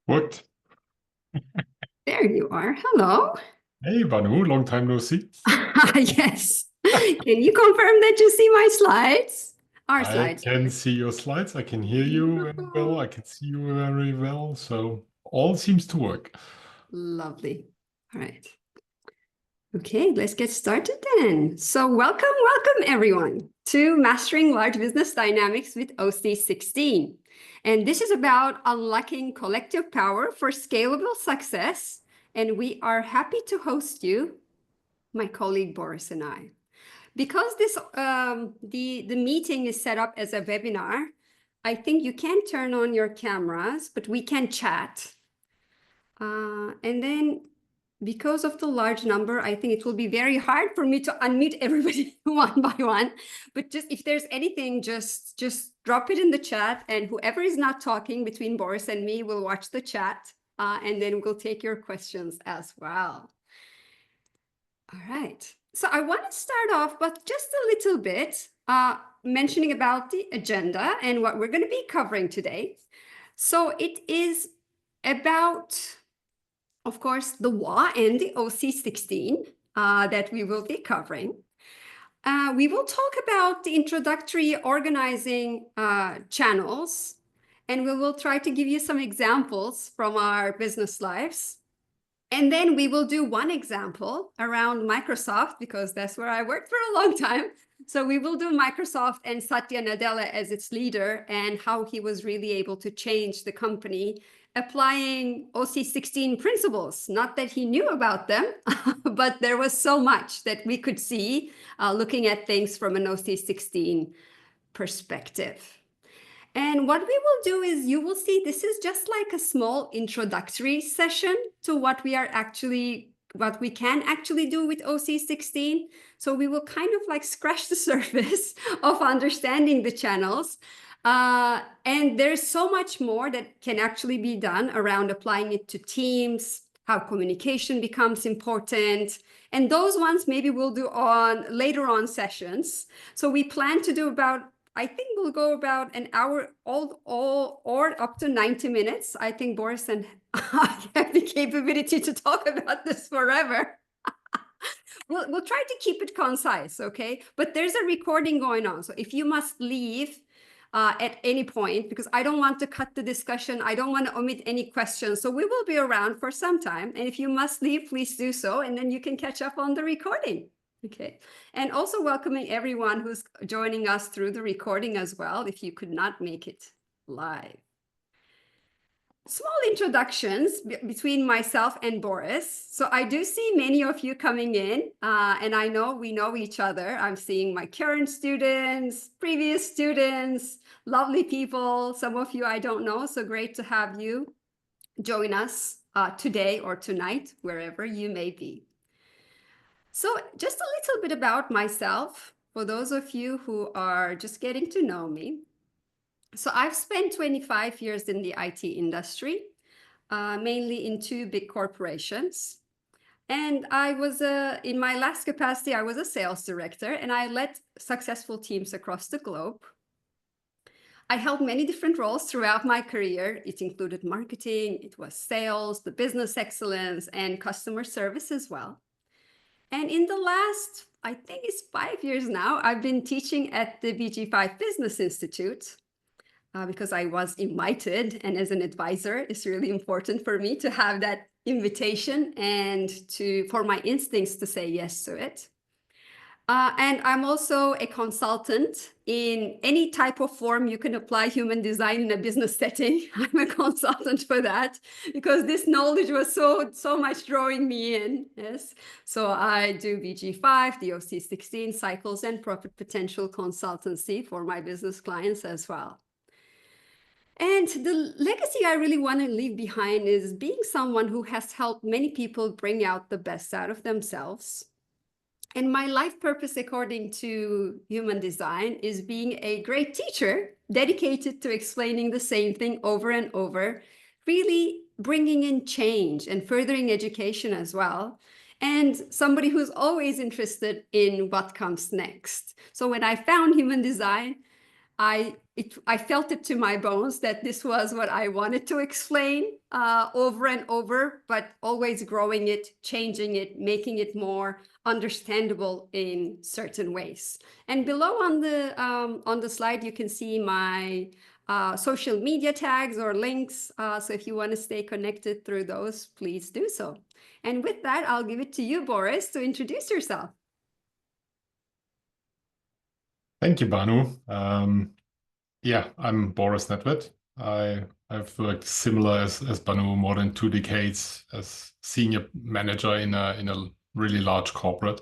What? There you are. Hello. Hey, Banu, long time no see. Yes. Can you confirm that you see my slides? Our I slides. can see your slides. I can hear you very well. Beautiful. I can see you very well. So all seems to work. Lovely. All right. Okay, let's get started then. So welcome everyone to Mastering Large Business Dynamics with OC16. And this is about unlocking collective power for scalable success. And we are happy to host you, my colleague Boris and I. Because the meeting is set up as a webinar, I think you can turn on your cameras, but we can chat. And then because of the large number, I think it will be very hard for me to unmute everybody one by one. But just if there's anything, just drop it in the chat, and whoever is not talking between Boris and me will watch the chat, and then we'll take your questions as well. All right. So I want to start off, but just a little bit mentioning about the agenda and what we're going to be covering today. So it is about, of course, the WA and the OC16 that we will be covering. We will talk about the introductory organizing channels, and we will try to give you some examples from our business lives. And then we will do one example around Microsoft, because that's where I worked for a long time. So we will do Microsoft and Satya Nadella as its leader and how he was really able to change the company, applying OC16 principles. Not that he knew about them, but there was so much that we could see looking at things from an OC16 perspective. And what we will do is you will see this is just like a small introductory session to what we can actually do with OC16. So we will kind of like scratch the surface of understanding the channels. And there's so much more that can actually be done around applying it to teams, how communication becomes important. And those ones maybe we'll do on later on sessions. So we plan to do about, I think we'll go about an hour or up to 90 minutes. I think Boris and I have the capability to talk about this forever. We'll try to keep it concise, okay? But there's a recording going on. So if you must leave at any point, because I don't want to cut the discussion, I don't want to omit any questions. So we will be around for some time. And if you must leave, please do so. And then you can catch up on the recording. Okay, and also welcoming everyone who's joining us through the recording as well, if you could not make it live. Small introductions between myself and Boris. So I do see many of you coming in, and I know we know each other. I'm seeing my current students, previous students, lovely people. Some of you I don't know, so great to have you join us today or tonight, wherever you may be. So just a little bit about myself, for those of you who are just getting to know me. So I've spent 25 years in the IT industry, mainly in 2 big corporations. And I was, in my last capacity, I was a sales director, and I led successful teams across the globe. I held many different roles throughout my career. It included marketing, it was sales, the business excellence, and customer service as well. And in the last, I think it's 5 years now, I've been teaching at the BG5 Business Institute because I was invited, and as an advisor, it's really important for me to have that invitation and for my instincts to say yes to it. And I'm also a consultant in any type of form you can apply human design in a business setting. I'm a consultant for that because this knowledge was so much drawing me in. Yes, so I do BG5, the OC16 cycles, and profit potential consultancy for my business clients as well. And the legacy I really want to leave behind is being someone who has helped many people bring out the best out of themselves. And my life purpose, according to human design, is being a great teacher, dedicated to explaining the same thing over and over, really bringing in change and furthering education as well. And somebody who's always interested in what comes next. So when I found human design, I felt it to my bones that this was what I wanted to explain over and over, but always growing it, changing it, making it more understandable in certain ways. And below on the slide, you can see my social media tags or links. So if you want to stay connected through those, please do so. And with that, I'll give it to you, Boris, to introduce yourself. Thank you, Banu. Yeah, I'm Boris Nedved. I've worked similar as Banu more than 2 decades as senior manager in a really large corporate.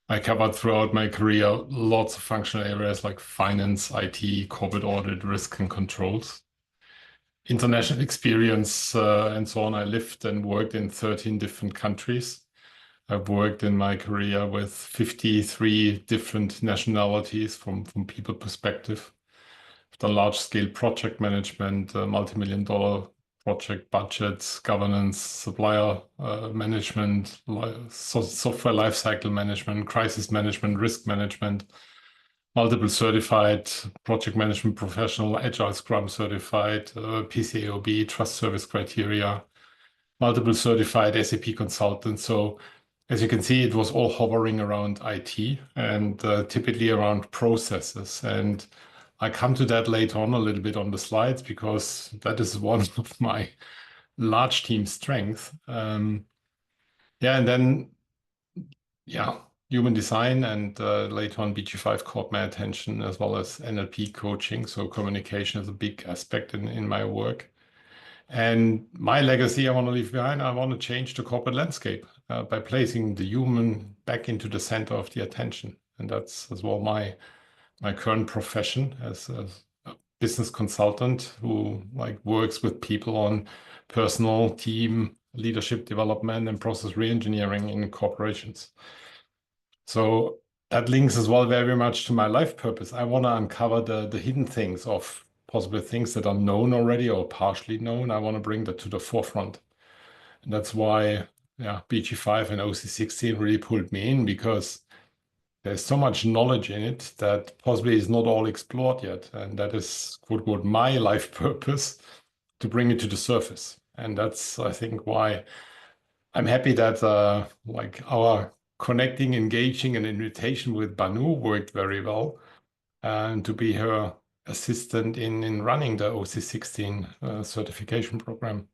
I covered throughout my career lots of functional areas like finance, IT, corporate audit, risk and controls. International experience and so on. I lived and worked in 13 different countries. I've worked in my career with 53 different nationalities from people perspective. I've done large-scale project management, multi-million-dollar project budgets, governance, supplier management, software lifecycle management, crisis management, risk management, multiple certified project management professional, Agile Scrum certified, PCAOB, trust service criteria, multiple certified SAP consultants. So as you can see, it was all hovering around IT and typically around processes. And I come to that later on a little bit on the slides because that is one of my large team strengths. And then, human design and later on BG5 caught my attention as well as NLP coaching. So communication is a big aspect in my work. And my legacy I want to leave behind, I want to change the corporate landscape by placing the human back into the center of the attention. And that's as well my current profession as a business consultant who works with people on personal, team, leadership development and process re-engineering in corporations. So that links as well very much to my life purpose. I want to uncover the hidden things of possible things that are known already or partially known. I want to bring that to the forefront. And that's why BG5 and OC16 really pulled me in, because there's so much knowledge in it that possibly is not all explored yet. And that is quote my life purpose, to bring it to the surface. And that's, I think, why I'm happy that our connecting, engaging, and invitation with Banu worked very well, and to be her assistant in running the OC16 certification program.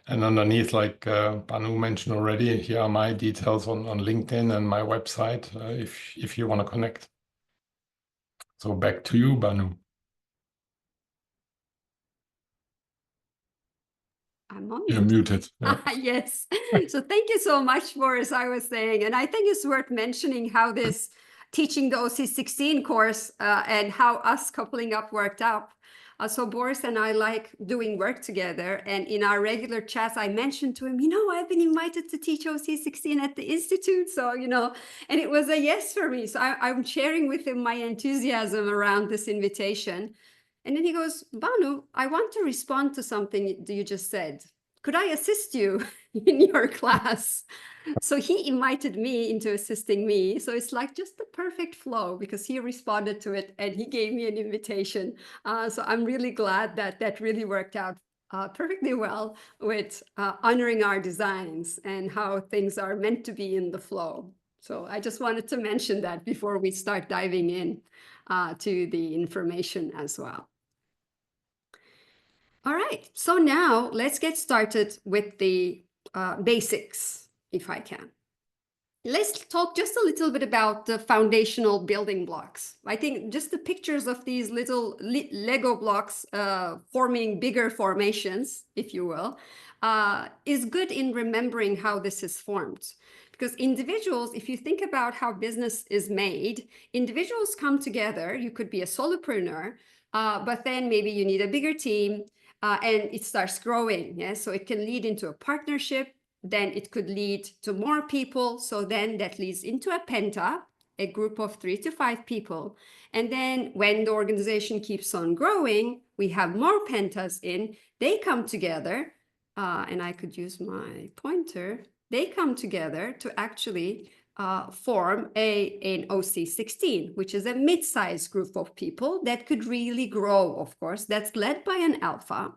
And underneath, like Banu mentioned already, here are my details on LinkedIn and my website if you want to connect. So back to you, Banu. I'm on You're muted. Yeah. Yes. So thank you so much, Boris, I was saying. And I think it's worth mentioning how this teaching the OC16 course and how us coupling up worked out. So Boris and I like doing work together. And in our regular chats, I mentioned to him, I've been invited to teach OC16 at the Institute. So, and it was a yes for me. So I'm sharing with him my enthusiasm around this invitation. And then he goes, Banu, I want to respond to something you just said. Could I assist you in your class? So he invited me into assisting me. So it's like just the perfect flow, because he responded to it and he gave me an invitation. So I'm really glad that really worked out perfectly well with honoring our designs and how things are meant to be in the flow. So I just wanted to mention that before we start diving in to the information as well. All right, so now let's get started with the basics, if I can. Let's talk just a little bit about the foundational building blocks. I think just the pictures of these little Lego blocks forming bigger formations, if you will, is good in remembering how this is formed. Because individuals, if you think about how business is made, individuals come together. You could be a solopreneur, but then maybe you need a bigger team. And it starts growing, yeah? So it can lead into a partnership, then it could lead to more people, so then that leads into a penta, a group of 3 to 5 people. And then when the organization keeps on growing, we have more pentas in, they come together, and I could use my pointer, they come together to actually form an OC16, which is a mid-sized group of people that could really grow, of course, that's led by an alpha.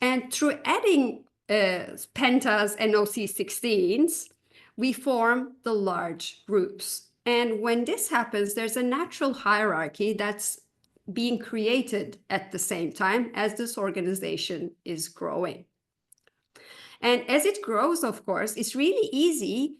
And through adding pentas and OC16s, we form the large groups. And when this happens, there's a natural hierarchy that's being created at the same time as this organization is growing. And as it grows, of course, it's really easy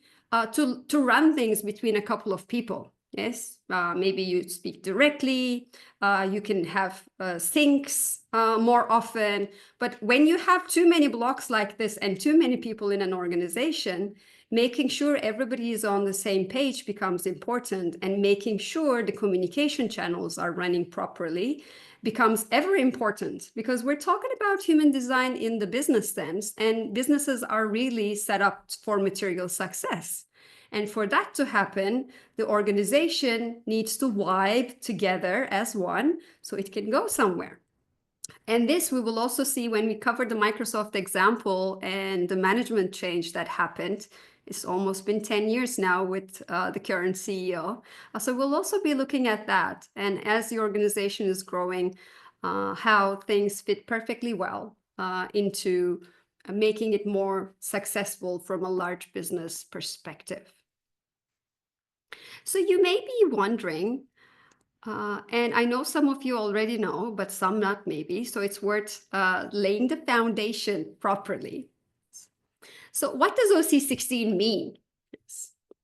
to run things between a couple of people. Yes, maybe you speak directly, you can have syncs more often, but when you have too many blocks like this and too many people in an organization, making sure everybody is on the same page becomes important, and making sure the communication channels are running properly becomes ever important, because we're talking about human design in the business sense, and businesses are really set up for material success. And for that to happen, the organization needs to vibe together as one so it can go somewhere. And this we will also see when we cover the Microsoft example and the management change that happened. It's almost been 10 years now with the current CEO. So we'll also be looking at that. And as the organization is growing, how things fit perfectly well into making it more successful from a large business perspective. So you may be wondering, and I know some of you already know, but some not maybe, so it's worth laying the foundation properly. So what does OC16 mean?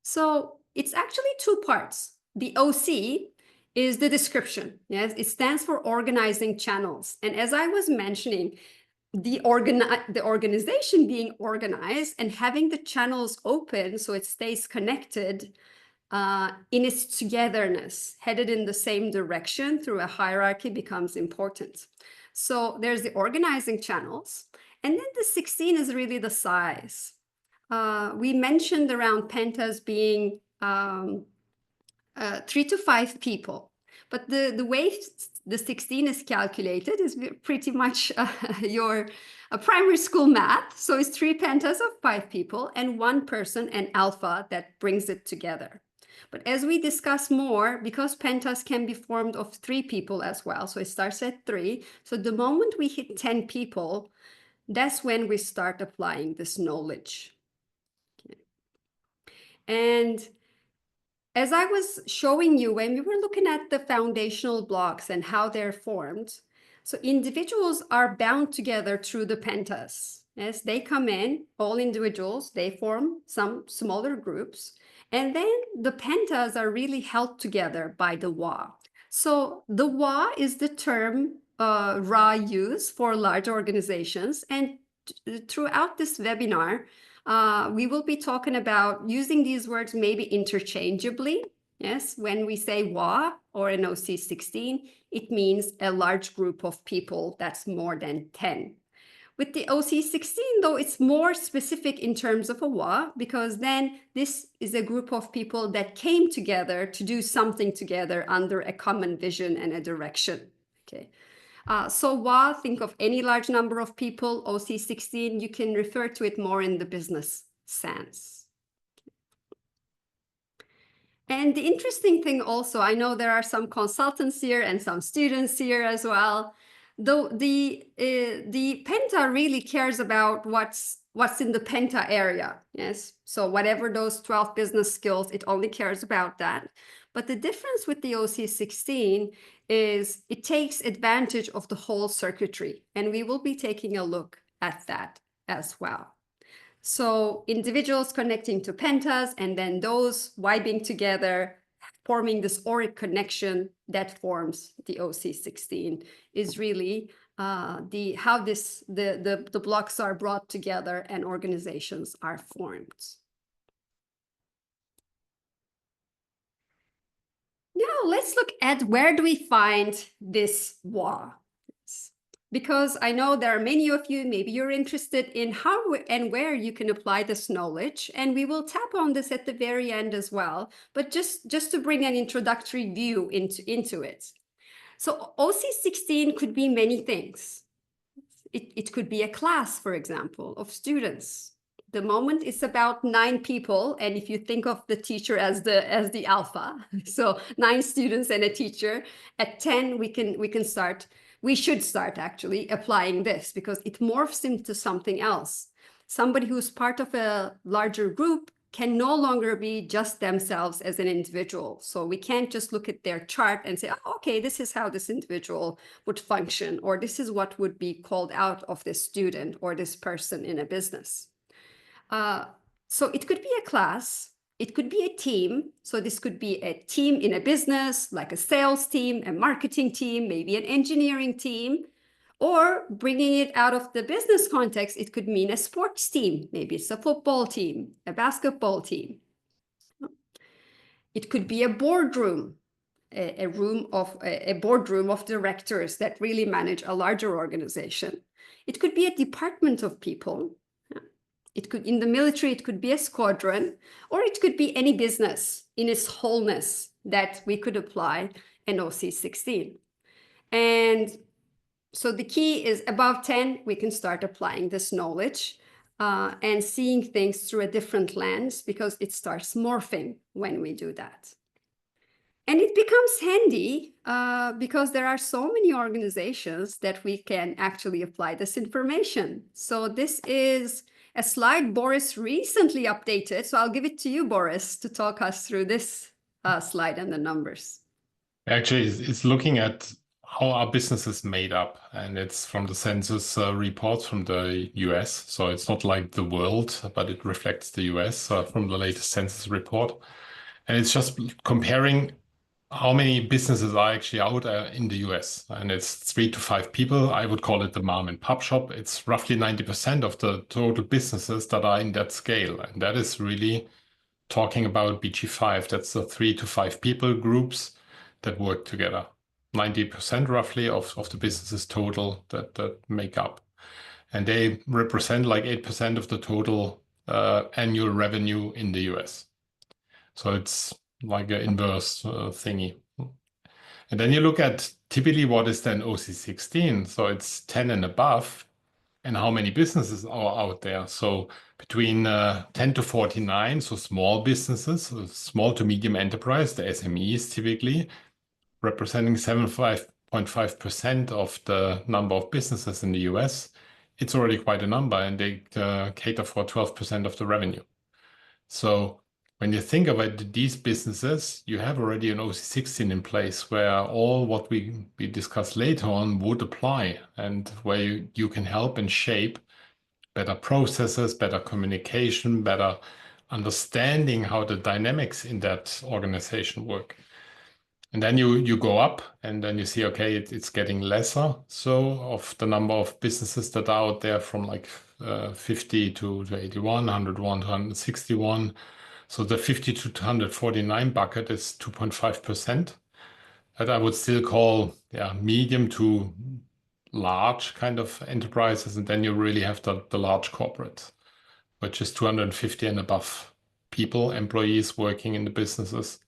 So it's actually two parts. The OC is the description. Yes, it stands for organizing channels. And as I was mentioning, the organization being organized and having the channels open so it stays connected in its togetherness, headed in the same direction through a hierarchy, becomes important. So there's the organizing channels, and then the 16 is really the size. We mentioned around pentas being 3 to 5 people, but the way the 16 is calculated is pretty much your primary school math. So it's 3 pentas of 5 people and 1 person, an alpha, that brings it together. But as we discuss more, because pentas can be formed of 3 people as well, so it starts at 3. So the moment we hit 10 people, that's when we start applying this knowledge. Okay. And as I was showing you, when we were looking at the foundational blocks and how they're formed, so individuals are bound together through the pentas. Yes, they come in, all individuals, they form some smaller groups. And then the pentas are really held together by the WA. So the WA is the term Ra use for large organizations. And throughout this webinar, we will be talking about using these words maybe interchangeably. Yes, when we say WA or an OC16, it means a large group of people that's more than 10. With the OC16, though, it's more specific in terms of a WA, because then this is a group of people that came together to do something together under a common vision and a direction. Okay. So WA, think of any large number of people. OC16, you can refer to it more in the business sense. And the interesting thing also, I know there are some consultants here and some students here as well. Though the penta really cares about what's in the penta area. Yes, so whatever those 12 business skills, it only cares about that. But the difference with the OC16 is it takes advantage of the whole circuitry, and we will be taking a look at that as well. So individuals connecting to pentas, and then those vibing together, forming this auric connection that forms the OC16 is really how the blocks are brought together and organizations are formed. Now let's look at where do we find this WA. Because I know there are many of you, maybe you're interested in how and where you can apply this knowledge, and we will tap on this at the very end as well, but just to bring an introductory view into it. So OC16 could be many things. It could be a class, for example, of students. the moment it's about 9 people, and if you think of the teacher as the alpha, so 9 students and a teacher, at 10 we should start actually applying this, because it morphs into something else. Somebody who's part of a larger group can no longer be just themselves as an individual. So we can't just look at their chart and say, oh, okay, this is how this individual would function, or this is what would be called out of this student or this person in a business. So it could be a class, it could be a team. So this could be a team in a business, like a sales team, a marketing team, maybe an engineering team. Or bringing it out of the business context, it could mean a sports team. Maybe it's a football team, a basketball team. It could be a boardroom, a boardroom of directors that really manage a larger organization. It could be a department of people. It could, in the military, it could be a squadron, or it could be any business in its wholeness that we could apply an OC16. And so the key is above 10, we can start applying this knowledge and seeing things through a different lens, because it starts morphing when we do that. And it becomes handy because there are so many organizations that we can actually apply this information. So this is a slide Boris recently updated. So I'll give it to you, Boris, to talk us through this slide and the numbers. Actually, it's looking at how our business is made up, and it's from the census reports from the US. So it's not like the world, but it reflects the US from the latest census report. And it's just comparing how many businesses are actually out in the US. And it's 3 to 5 people. I would call it the mom and pop shop. It's roughly 90% of the total businesses that are in that scale. And that is really talking about BG5. That's the 3 to 5 people groups that work together. 90% roughly of the businesses total that make up. And they represent like 8% of the total annual revenue in the US. So it's like an inverse thingy. And then you look at typically what is then OC16. So it's 10 and above, and how many businesses are out there. So between 10 to 49, so small businesses, small to medium enterprise, the SMEs typically, representing 75.5% of the number of businesses in the US. It's already quite a number, and they cater for 12% of the revenue. So when you think about these businesses, you have already an OC16 in place where all what we discuss later on would apply, and where you can help and shape better processes, better communication, better understanding how the dynamics in that organization work. And then you go up, and then you see, okay, it's getting lesser. So of the number of businesses that are out there, from like 50 to 81, 101 to 161. So the 50 to 249 bucket is 2.5%. That I would still call medium to large kind of enterprises. And then you really have the large corporates, which is 250 and above people, employees working in the businesses.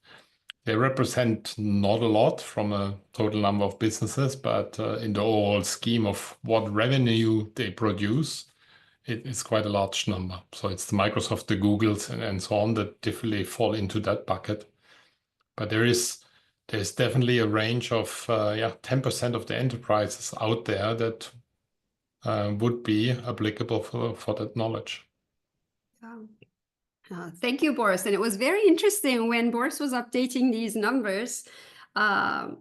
They represent not a lot from a total number of businesses, but in the overall scheme of what revenue they produce, it's quite a large number. So it's the Microsoft, the Googles, and so on that definitely fall into that bucket. But there's definitely a range of 10% of the enterprises out there that would be applicable for that knowledge. Thank you, Boris. And it was very interesting when Boris was updating these numbers. From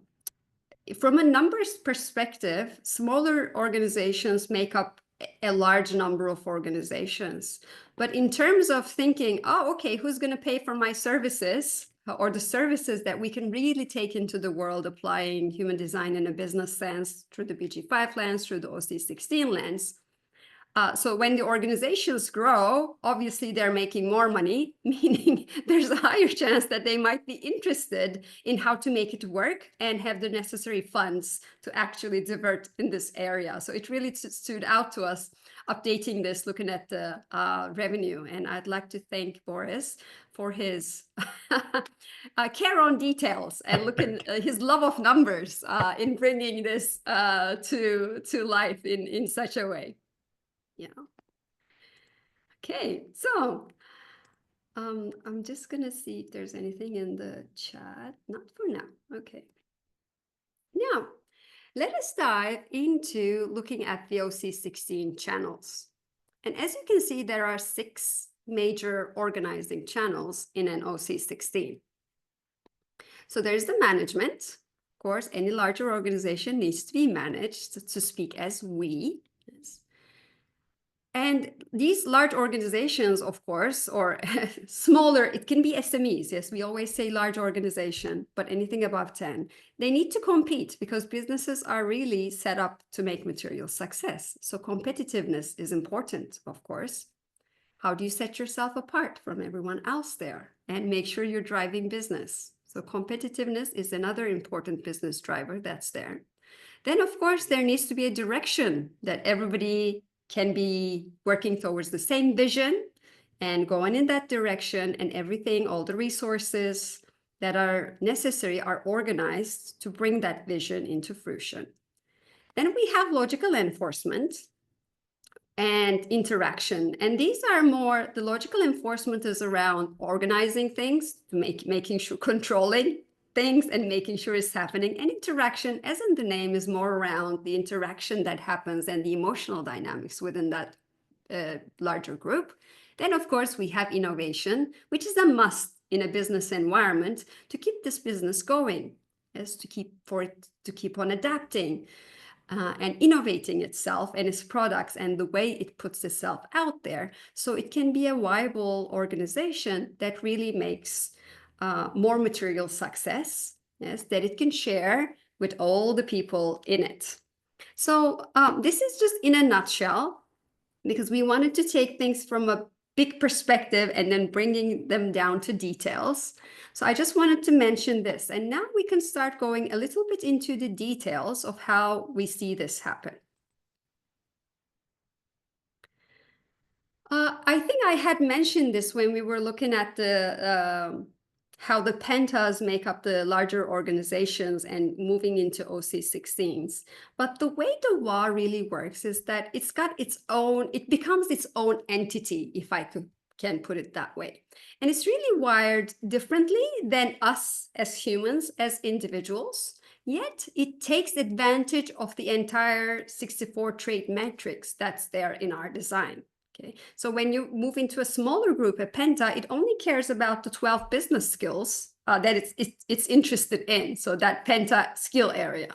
a numbers perspective, smaller organizations make up a large number of organizations. But in terms of thinking, oh, okay, who's going to pay for my services, or the services that we can really take into the world, applying human design in a business sense through the BG5 lens, through the OC16 lens. So when the organizations grow, obviously they're making more money, meaning there's a higher chance that they might be interested in how to make it work and have the necessary funds to actually divert in this area. So it really stood out to us updating this, looking at the revenue. And I'd like to thank Boris for his care on details and looking his love of numbers in bringing this to life in such a way. Yeah. Okay, so I'm just gonna see if there's anything in the chat. Not for now. Okay. Now, let us dive into looking at the OC16 channels. And as you can see, there are 6 major organizing channels in an OC16. So there's the management. Of course, any larger organization needs to be managed, to speak as we. Yes. And these large organizations, of course, or smaller, it can be SMEs. Yes, we always say large organization, but anything above 10, they need to compete because businesses are really set up to make material success. So competitiveness is important, of course. How do you set yourself apart from everyone else there and make sure you're driving business? So competitiveness is another important business driver that's there. Then, of course, there needs to be a direction that everybody can be working towards the same vision and going in that direction, and everything, all the resources that are necessary are organized to bring that vision into fruition. Then we have logical enforcement and interaction. And these are more, the logical enforcement is around organizing things, making sure, controlling things and making sure it's happening. And interaction, as in the name, is more around the interaction that happens and the emotional dynamics within that larger group. Then, of course, we have innovation, which is a must in a business environment to keep this business going, is to keep on adapting. And innovating itself and its products and the way it puts itself out there, so it can be a viable organization that really makes more material success, yes, that it can share with all the people in it. So this is just in a nutshell, because we wanted to take things from a big perspective and then bringing them down to details. So I just wanted to mention this, and now we can start going a little bit into the details of how we see this happen. I think I had mentioned this when we were looking at the how the pentas make up the larger organizations and moving into OC16s. But the way the WA really works is that it's got its own, it becomes its own entity, if I can put it that way. And it's really wired differently than us as humans, as individuals, yet it takes advantage of the entire 64 trait matrix that's there in our design. Okay. So when you move into a smaller group, a penta, it only cares about the 12 business skills that it's interested in, so that penta skill area.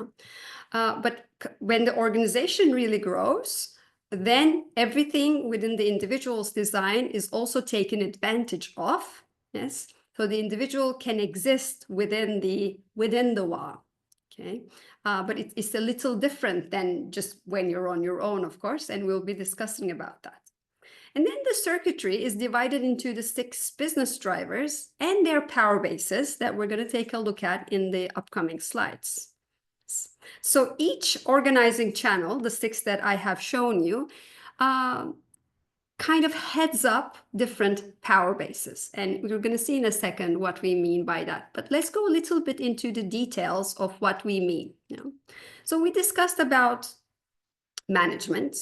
But when the organization really grows, then everything within the individual's design is also taken advantage of. Yes, so the individual can exist within the WA. Okay, but it's a little different than just when you're on your own, of course, and we'll be discussing about that. And then the circuitry is divided into the 6 business drivers and their power bases that we're going to take a look at in the upcoming slides. So each organizing channel, the 6 that I have shown you, kind of heads up different power bases. And we're going to see in a second what we mean by that. But let's go a little bit into the details of what we mean. So we discussed about management.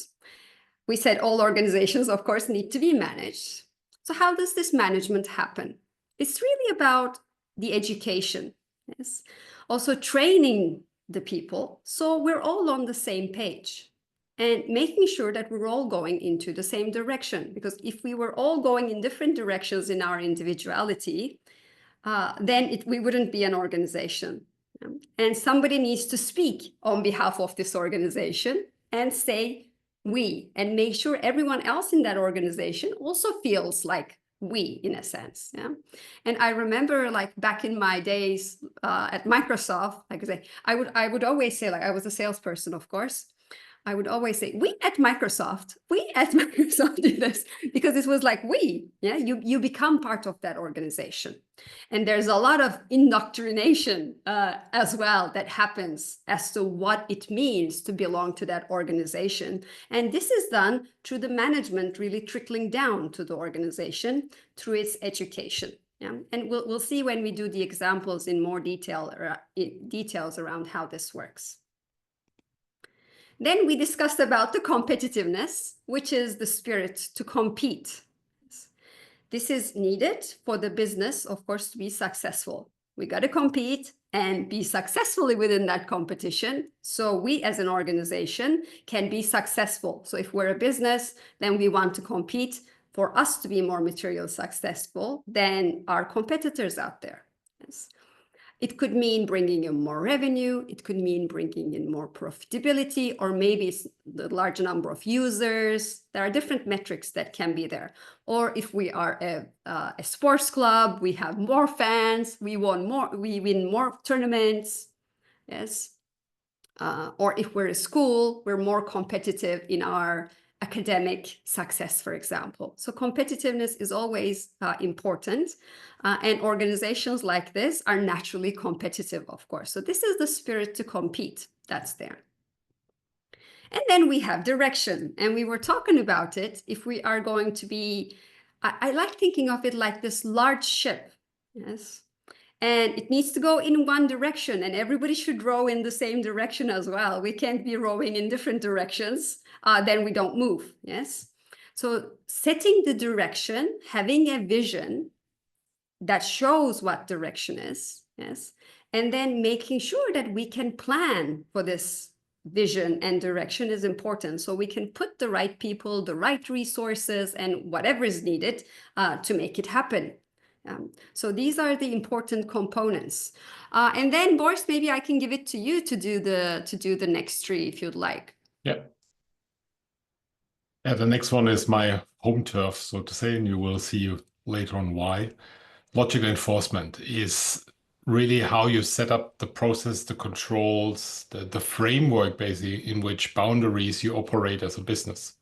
We said all organizations, of course, need to be managed. So how does this management happen? It's really about the education, yes. Also training the people so we're all on the same page and making sure that we're all going into the same direction. Because if we were all going in different directions in our individuality, then we wouldn't be an organization. And somebody needs to speak on behalf of this organization and say, we, and make sure everyone else in that organization also feels like we, in a sense. Yeah. And I remember, like, back in my days at Microsoft, like I say, I would always say, like, I was a salesperson, of course. I would always say, we at Microsoft do this, because it was like yeah, you become part of that organization. And there's a lot of indoctrination as well that happens as to what it means to belong to that organization. And this is done through the management really trickling down to the organization through its education. Yeah? And we'll see when we do the examples in more details around how this works. Then we discussed about the competitiveness, which is the spirit to compete. this is needed for the business, of course, to be successful. We got to compete and be successfully within that competition. So we as an organization can be successful. So if we're a business, then we want to compete for us to be more materially successful than our competitors out there. Yes. It could mean bringing in more revenue. It could mean bringing in more profitability, or maybe it's the large number of users. There are different metrics that can be there. Or if we are a sports club, we have more fans, we win more tournaments. Yes. Or if we're a school, we're more competitive in our academic success, for example. So competitiveness is always important. And organizations like this are naturally competitive, of course. So this is the spirit to compete that's there. And then we have direction. And we were talking about it. If we are going to be, I like thinking of it like this large ship. Yes. And it needs to go in one direction, and everybody should row in the same direction as well. We can't be rowing in different directions, then we don't move, yes? So setting the direction, having a vision that shows what direction is, yes? And then making sure that we can plan for this vision and direction is important. So we can put the right people, the right resources, and whatever is needed to make it happen. So these are the important components. And then Boris, maybe I can give it to you to do the next three if you'd like. Yeah. Yeah, the next one is my home turf, so to say, and you will see later on why. Logical enforcement is really how you set up the process, the controls, the framework basically in which boundaries you operate as a business.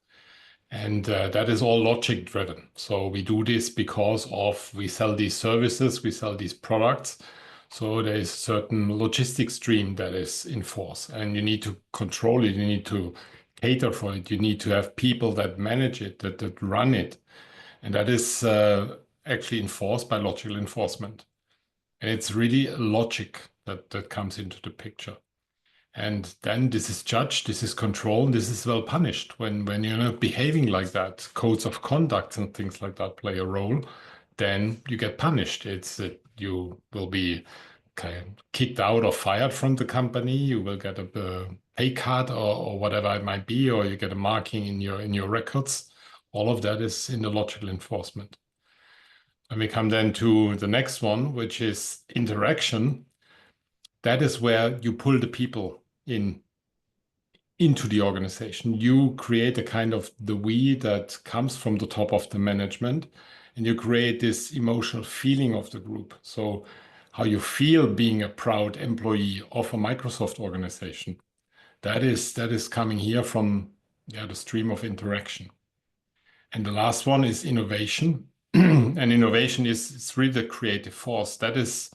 And that is all logic driven. So we do this because we sell these services, we sell these products. So there is a certain logistic stream that is in force, and you need to control it. You need to cater for it. You need to have people that manage it, that run it. And that is actually enforced by logical enforcement. And it's really logic that comes into the picture. And then this is judged, this is controlled, this is well punished. When you're not behaving like that, codes of conduct and things like that play a role, then you get punished. You will be kind of kicked out or fired from the company. You will get a pay cut or whatever it might be, or you get a marking in your records. All of that is in the logical enforcement. And we come then to the next one, which is interaction. That is where you pull the people into the organization. You create a kind of the we that comes from the top of the management, and you create this emotional feeling of the group. So how you feel being a proud employee of a Microsoft organization, that is coming here from the stream of interaction. And the last one is innovation. And innovation is really the creative force. That is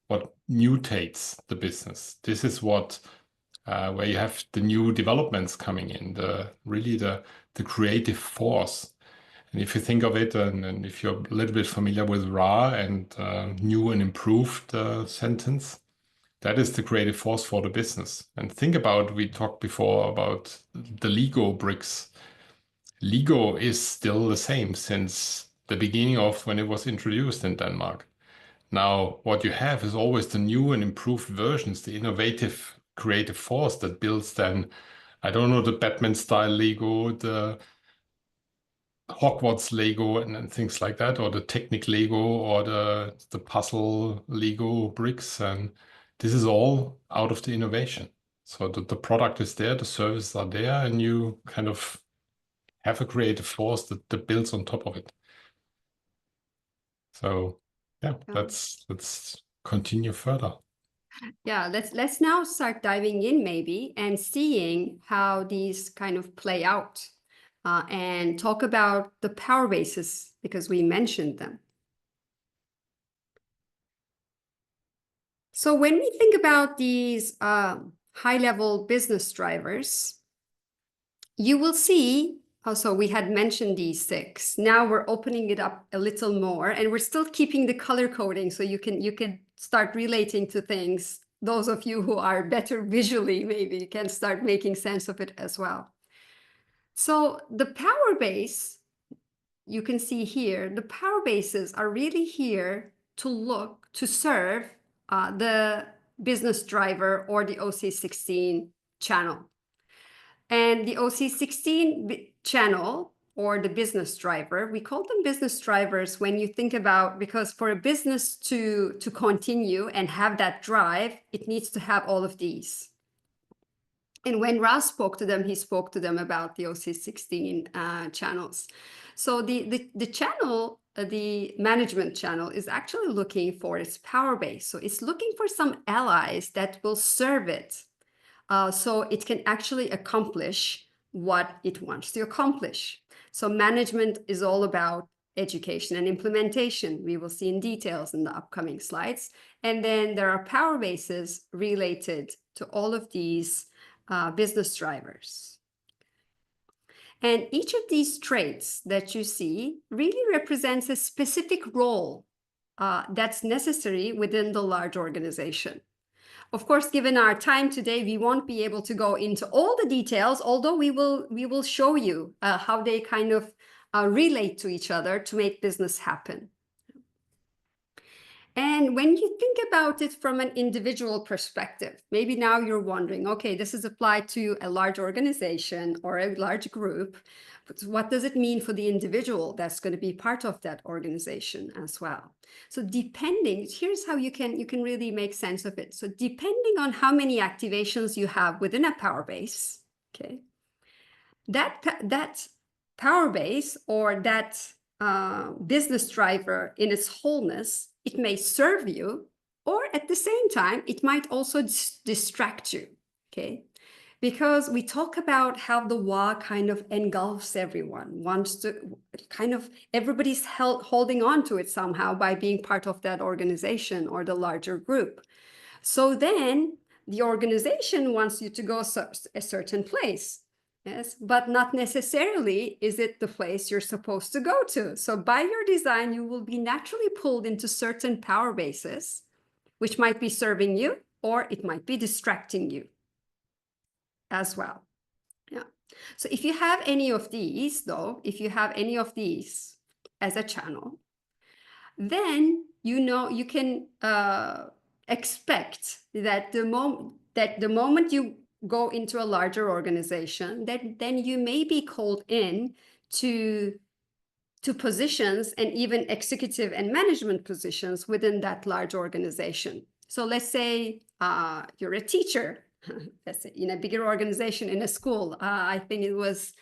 what mutates the business. This is what where you have the new developments coming in, the creative force. And if you think of it, and if you're a little bit familiar with RA and new and improved sentence, that is the creative force for the business. And think about, we talked before about the Lego bricks. Lego is still the same since the beginning of when it was introduced in Denmark. Now, what you have is always the new and improved versions, the innovative creative force that builds then, I don't know, the Batman style Lego, the Hogwarts Lego and things like that, or the Technic Lego, or the puzzle Lego bricks. And this is all out of the innovation. So the product is there, the services are there, and you kind of have a creative force that builds on top of it. So yeah, let's continue further. Yeah, let's now start diving in maybe and seeing how these kind of play out and talk about the power bases because we mentioned them. So when we think about these high-level business drivers, you will see, also we had mentioned these 6. Now we're opening it up a little more, and we're still keeping the color coding so you can start relating to things. Those of you who are better visually maybe can start making sense of it as well. So the power base you can see here, the power bases are really here to serve the business driver or the OC16 channel. And the OC16 channel or the business driver, we call them business drivers when you think about, because for a business to continue and have that drive, it needs to have all of these. And when Ross spoke to them, he spoke to them about the OC16 channels. So the channel, the management channel, is actually looking for its power base. So it's looking for some allies that will serve it, so it can actually accomplish what it wants to accomplish. So management is all about education and implementation. We will see in details in the upcoming slides. And then there are power bases related to all of these business drivers. And each of these traits that you see really represents a specific role that's necessary within the large organization. Of course, given our time today, we won't be able to go into all the details, although we will show you how they kind of relate to each other to make business happen. And when you think about it from an individual perspective, maybe now you're wondering, okay, this is applied to a large organization or a large group, but what does it mean for the individual that's going to be part of that organization as well? So depending, here's how you can really make sense of it. So depending on how many activations you have within a power base, okay, that power base or that business driver in its wholeness, it may serve you, or at the same time, it might also distract you, okay? Because we talk about how the WA kind of engulfs everyone, wants to kind of, everybody's holding on to it somehow by being part of that organization or the larger group. So then the organization wants you to go a certain place. Yes, but not necessarily is it the place you're supposed to go to. So by your design, you will be naturally pulled into certain power bases, which might be serving you, or it might be distracting you as well. Yeah. So if you have any of these, though, if you have any of these as a channel, then you can expect that the moment you go into a larger organization, then you may be called in to positions and even executive and management positions within that large organization. So let's say you're a teacher, let's say in a bigger organization, in a school. I think it was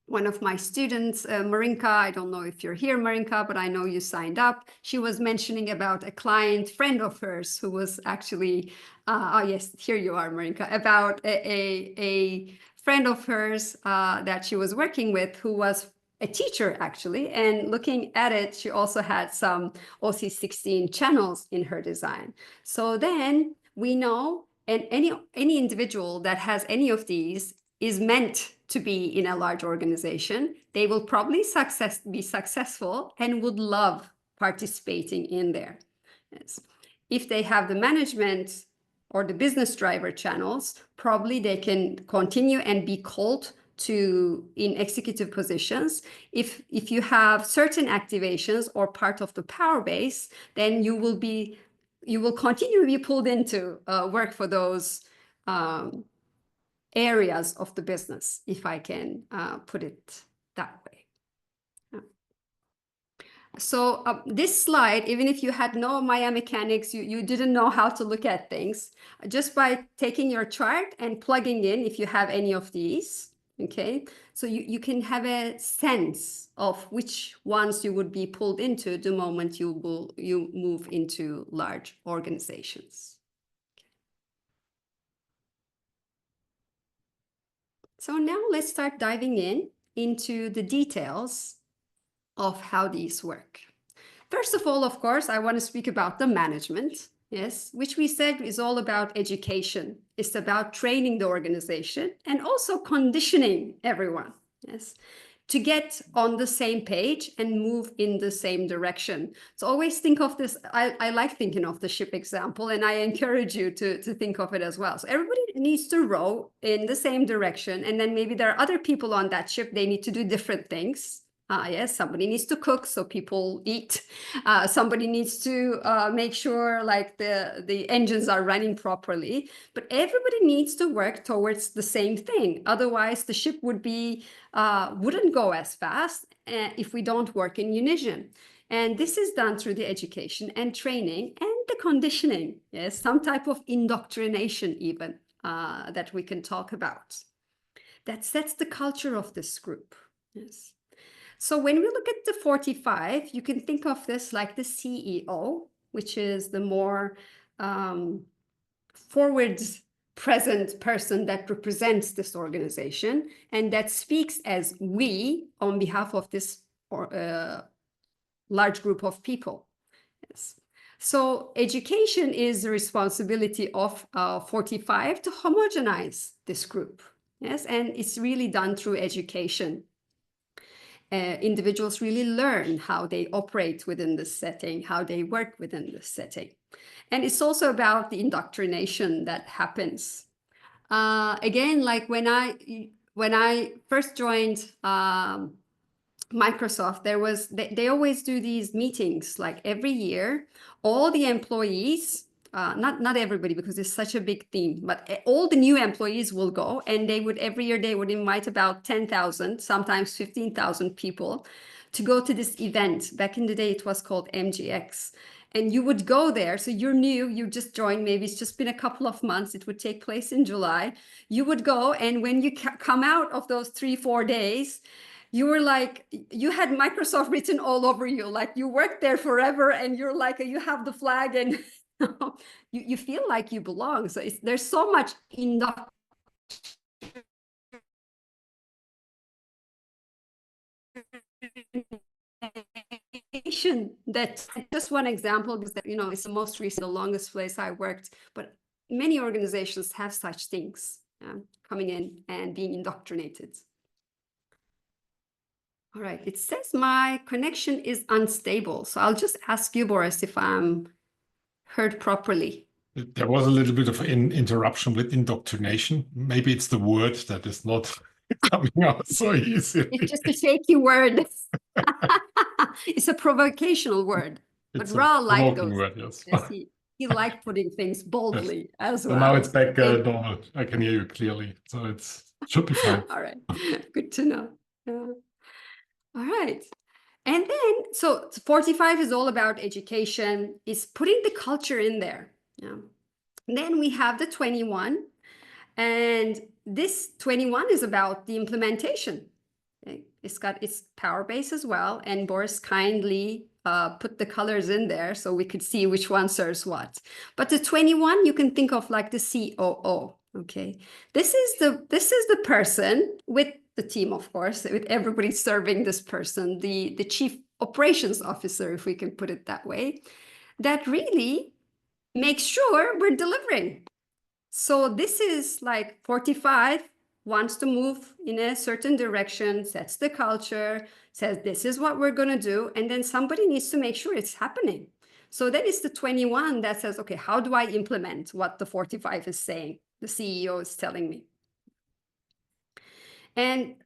one of my students, Marinka, I don't know if you're here, Marinka, but I know you signed up. She was mentioning about a client friend of hers who was actually, oh yes, here you are, Marinka, about a friend of hers that she was working with who was a teacher actually, and looking at it, she also had some OC16 channels in her design. So then we know, and any individual that has any of these is meant to be in a large organization. They will probably be successful and would love participating in there. Yes. If they have the management or the business driver channels, probably they can continue and be called to in executive positions. If you have certain activations or part of the power base, then you will continue to be pulled into work for those areas of the business, if I can put it that way. So this slide, even if you had no Maya mechanics, you didn't know how to look at things, just by taking your chart and plugging in if you have any of these, okay? So you can have a sense of which ones you would be pulled into the moment you move into large organizations. So now let's start diving into the details of how these work. First of all, of course, I want to speak about the management, yes, which we said is all about education. It's about training the organization and also conditioning everyone, yes, to get on the same page and move in the same direction. So always think of this, I like thinking of the ship example, and I encourage you to think of it as well. So everybody needs to row in the same direction, and then maybe there are other people on that ship, they need to do different things. Yes, somebody needs to cook so people eat. Somebody needs to make sure like the engines are running properly. But everybody needs to work towards the same thing. Otherwise, the ship wouldn't go as fast if we don't work in unison. And this is done through the education and training and the conditioning. Yes, some type of indoctrination even that we can talk about. That sets the culture of this group. Yes. So when we look at the 45, you can think of this like the CEO, which is the more forward present person that represents this organization and that speaks as we on behalf of this large group of people. Yes. So education is the responsibility of 45 to homogenize this group. Yes, and it's really done through education. Individuals really learn how they operate within this setting, how they work within this setting. And it's also about the indoctrination that happens. Again, like when I first joined Microsoft, they always do these meetings like every year. All the employees, not everybody because it's such a big theme, but all the new employees will go, and every year they would invite about 10,000, sometimes 15,000 people to go to this event. Back in the day, it was called MGX. And you would go there. So you're new, you just joined, maybe it's just been a couple of months. It would take place in July. You would go, and when you come out of those 3-4 days, you were like, you had Microsoft written all over you, like you worked there forever, and you're like, you have the flag, and you feel like you belong. So there's so much indoctrination. That's just one example, because it's the most recent, the longest place I worked, but many organizations have such things coming in and being indoctrinated. All right, it says my connection is unstable. So I'll just ask you, Boris, if I'm heard properly. There was a little bit of an interruption with indoctrination. Maybe it's the word that is not coming out so easily. It's just a shaky word. It's a provocational word. It's but Ra liked provoking those. word, yes. Yes, he liked putting things boldly as well. So now it's back normal. I can hear you clearly. So it should be fine. All right, good to know. All right. And then, so 45 is all about education, is putting the culture in there. Yeah. Then we have the 21, and this 21 is about the implementation. Okay. It's got its power base as well, and Boris kindly put the colors in there so we could see which one serves what. But the 21, you can think of like the COO. Okay, this is the person with the team, of course, with everybody serving this person, the chief operations officer, if we can put it that way, that really makes sure we're delivering. So this is like 45 wants to move in a certain direction, sets the culture, says this is what we're going to do, and then somebody needs to make sure it's happening. So then it's the 21 that says, okay, how do I implement what the 45 is saying, the CEO is telling me? And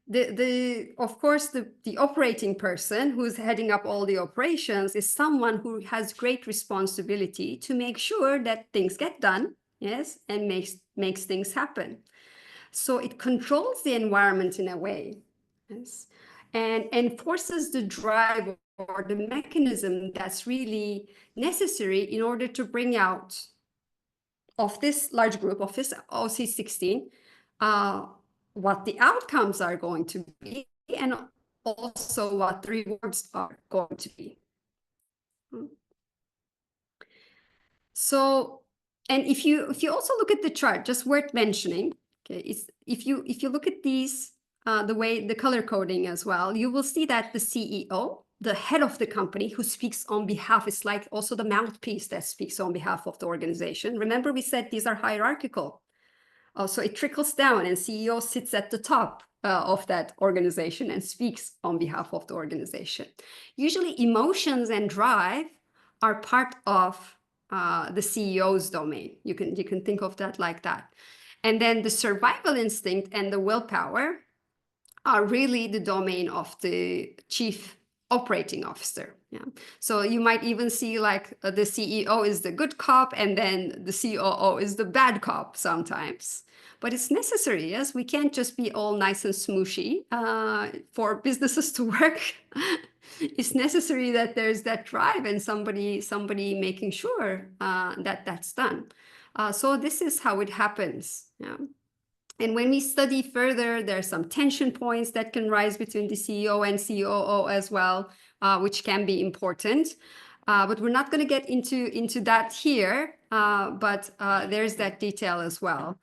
of course, the operating person who's heading up all the operations is someone who has great responsibility to make sure that things get done, yes, and makes things happen. So it controls the environment in a way, yes, and enforces the drive or the mechanism that's really necessary in order to bring out of this large group, of this OC16, what the outcomes are going to be, and also what the rewards are going to be. So, and if you also look at the chart, just worth mentioning, okay, if you look at these, the way the color coding as well, you will see that the CEO, the head of the company who speaks on behalf, is like also the mouthpiece that speaks on behalf of the organization. Remember, we said these are hierarchical. So it trickles down, and CEO sits at the top of that organization and speaks on behalf of the organization. Usually emotions and drive are part of the CEO's domain. You can think of that like that. And then the survival instinct and the willpower are really the domain of the chief operating officer. Yeah. So you might even see like the CEO is the good cop and then the COO is the bad cop sometimes. But it's necessary, yes? We can't just be all nice and smooshy for businesses to work. It's necessary that there's that drive and somebody making sure that that's done. So this is how it happens. Yeah. And when we study further, there are some tension points that can rise between the CEO and COO as well, which can be important. But we're not going to get into that here. But there's that detail as well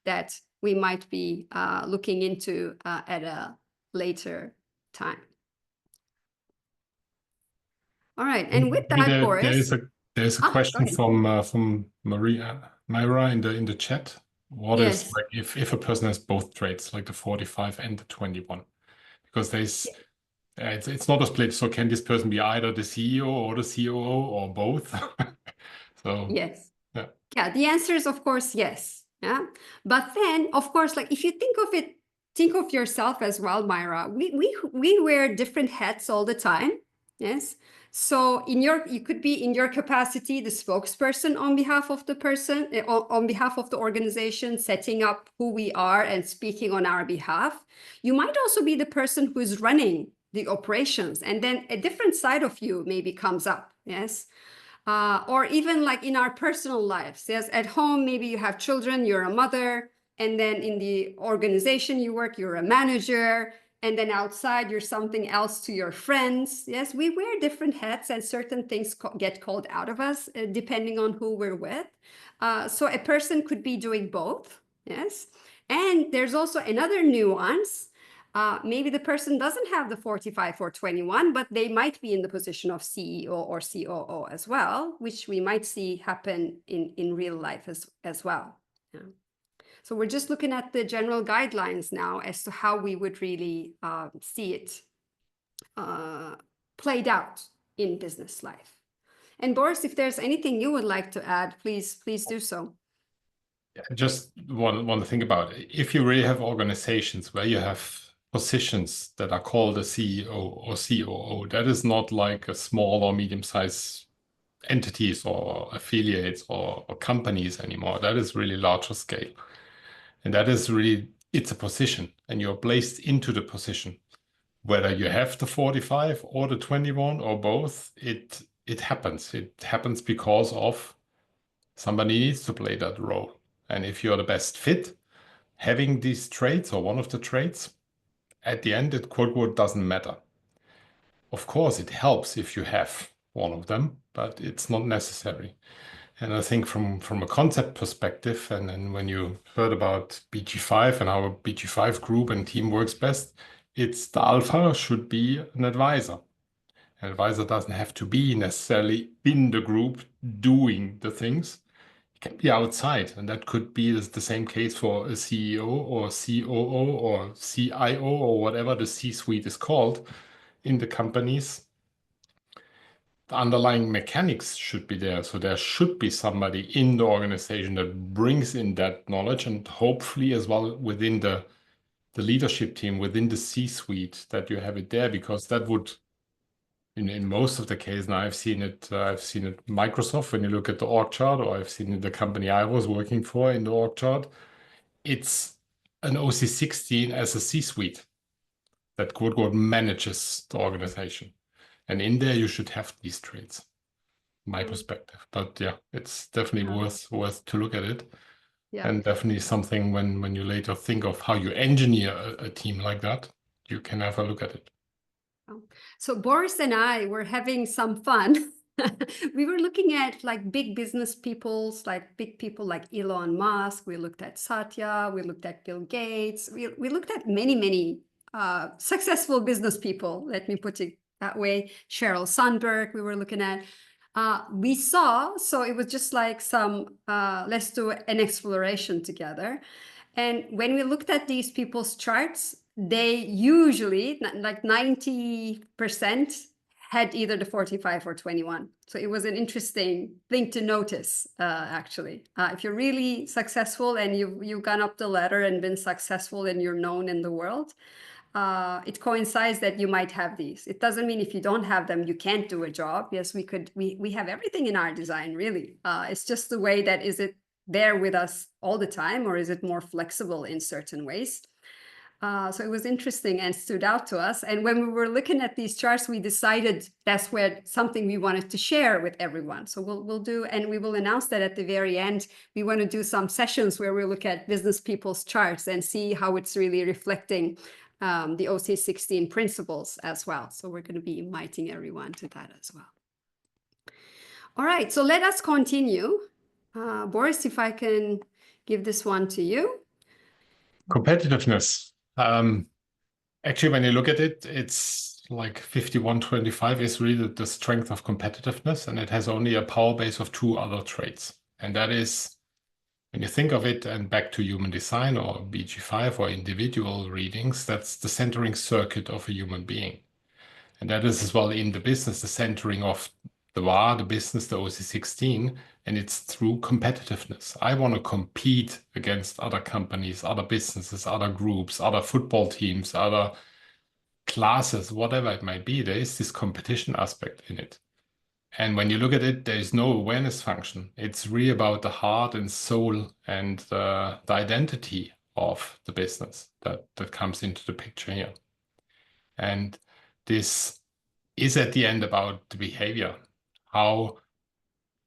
that we might be looking into at a later time. All right. And with that, Boris. There's a question from Myra in the chat. What is like if a person has both traits, like the 45 and the 21? Because there's it's not a split. So can this person be either the CEO or the COO or both? So yes. Yeah, the answer is of course yes. Yeah. But then of course, like if you think of yourself as well, Myra, we wear different hats all the time. Yes. So you could be in your capacity the spokesperson on behalf of the person, on behalf of the organization, setting up who we are and speaking on our behalf. You might also be the person who is running the operations, and then a different side of you maybe comes up. Yes. Or even like in our personal lives. Yes. At home, maybe you have children, you're a mother, and then in the organization you work, you're a manager. And then outside, you're something else to your friends. Yes, we wear different hats and certain things get called out of us depending on who we're with. So a person could be doing both. Yes. And there's also another nuance. Maybe the person doesn't have the 45 or 21, but they might be in the position of CEO or COO as well, which we might see happen in real life as well. Yeah. So we're just looking at the general guidelines now as to how we would really see it played out in business life. And Boris, if there's anything you would like to add, please do so. Just want to think about it. If you really have organizations where you have positions that are called a CEO or COO, that is not like a small or medium-sized entities or affiliates or companies anymore. That is really larger scale. And that is really, it's a position and you're placed into the position. Whether you have the 45 or the 21 or both, it happens. It happens because of somebody needs to play that role. And if you're the best fit, having these traits or one of the traits, at the end, it quote doesn't matter. Of course, it helps if you have one of them, but it's not necessary. And I think from a concept perspective, and then when you heard about BG5 and how a BG5 group and team works best, it's the alpha should be an advisor. An advisor doesn't have to be necessarily in the group doing the things. It can be outside, and that could be the same case for a CEO or COO or CIO or whatever the C-suite is called in the companies. The underlying mechanics should be there. So there should be somebody in the organization that brings in that knowledge, and hopefully as well within the leadership team, within the C-suite, that you have it there, because that would, in most of the cases, and I've seen it Microsoft, when you look at the org chart, or I've seen it the company I was working for in the org chart, it's an OC16 as a C-suite that quote manages the organization. And in there, you should have these traits, my perspective. But yeah, it's definitely worth to look at it. Yeah. And definitely something when you later think of how you engineer a team like that, you can have a look at it. So Boris and I were having some fun. We were looking at like big business peoples, like big people like Elon Musk. We looked at Satya. We looked at Bill Gates. We looked at many successful business people. Let me put it that way. Sheryl Sandberg, we were looking at. We saw, so it was just like some, let's do an exploration together. And when we looked at these people's charts, they usually, like 90%, had either the 45 or 21. So it was an interesting thing to notice, actually. If you're really successful and you've gone up the ladder and been successful and you're known in the world, it coincides that you might have these. It doesn't mean if you don't have them, you can't do a job. Yes, we have everything in our design, really. It's just the way that, is it there with us all the time, or is it more flexible in certain ways? So it was interesting and stood out to us. And when we were looking at these charts, we decided that's where something we wanted to share with everyone. So we'll do, and we will announce that at the very end. We want to do some sessions where we look at business people's charts and see how it's really reflecting the OC16 principles as well. So we're going to be inviting everyone to that as well. All right, so let us continue. Boris, if I can give this one to you. Competitiveness. Actually, when you look at it, it's like 51-25 is really the strength of competitiveness, and it has only a power base of 2 other traits. And that is, when you think of it and back to human design or BG5 or individual readings, that's the centering circuit of a human being. And that is as well in the business, the centering of the VAR, the business, the OC16, and it's through competitiveness. I want to compete against other companies, other businesses, other groups, other football teams, other classes, whatever it might be. There is this competition aspect in it. And when you look at it, there is no awareness function. It's really about the heart and soul and the identity of the business that comes into the picture here. And this is at the end about the behavior, how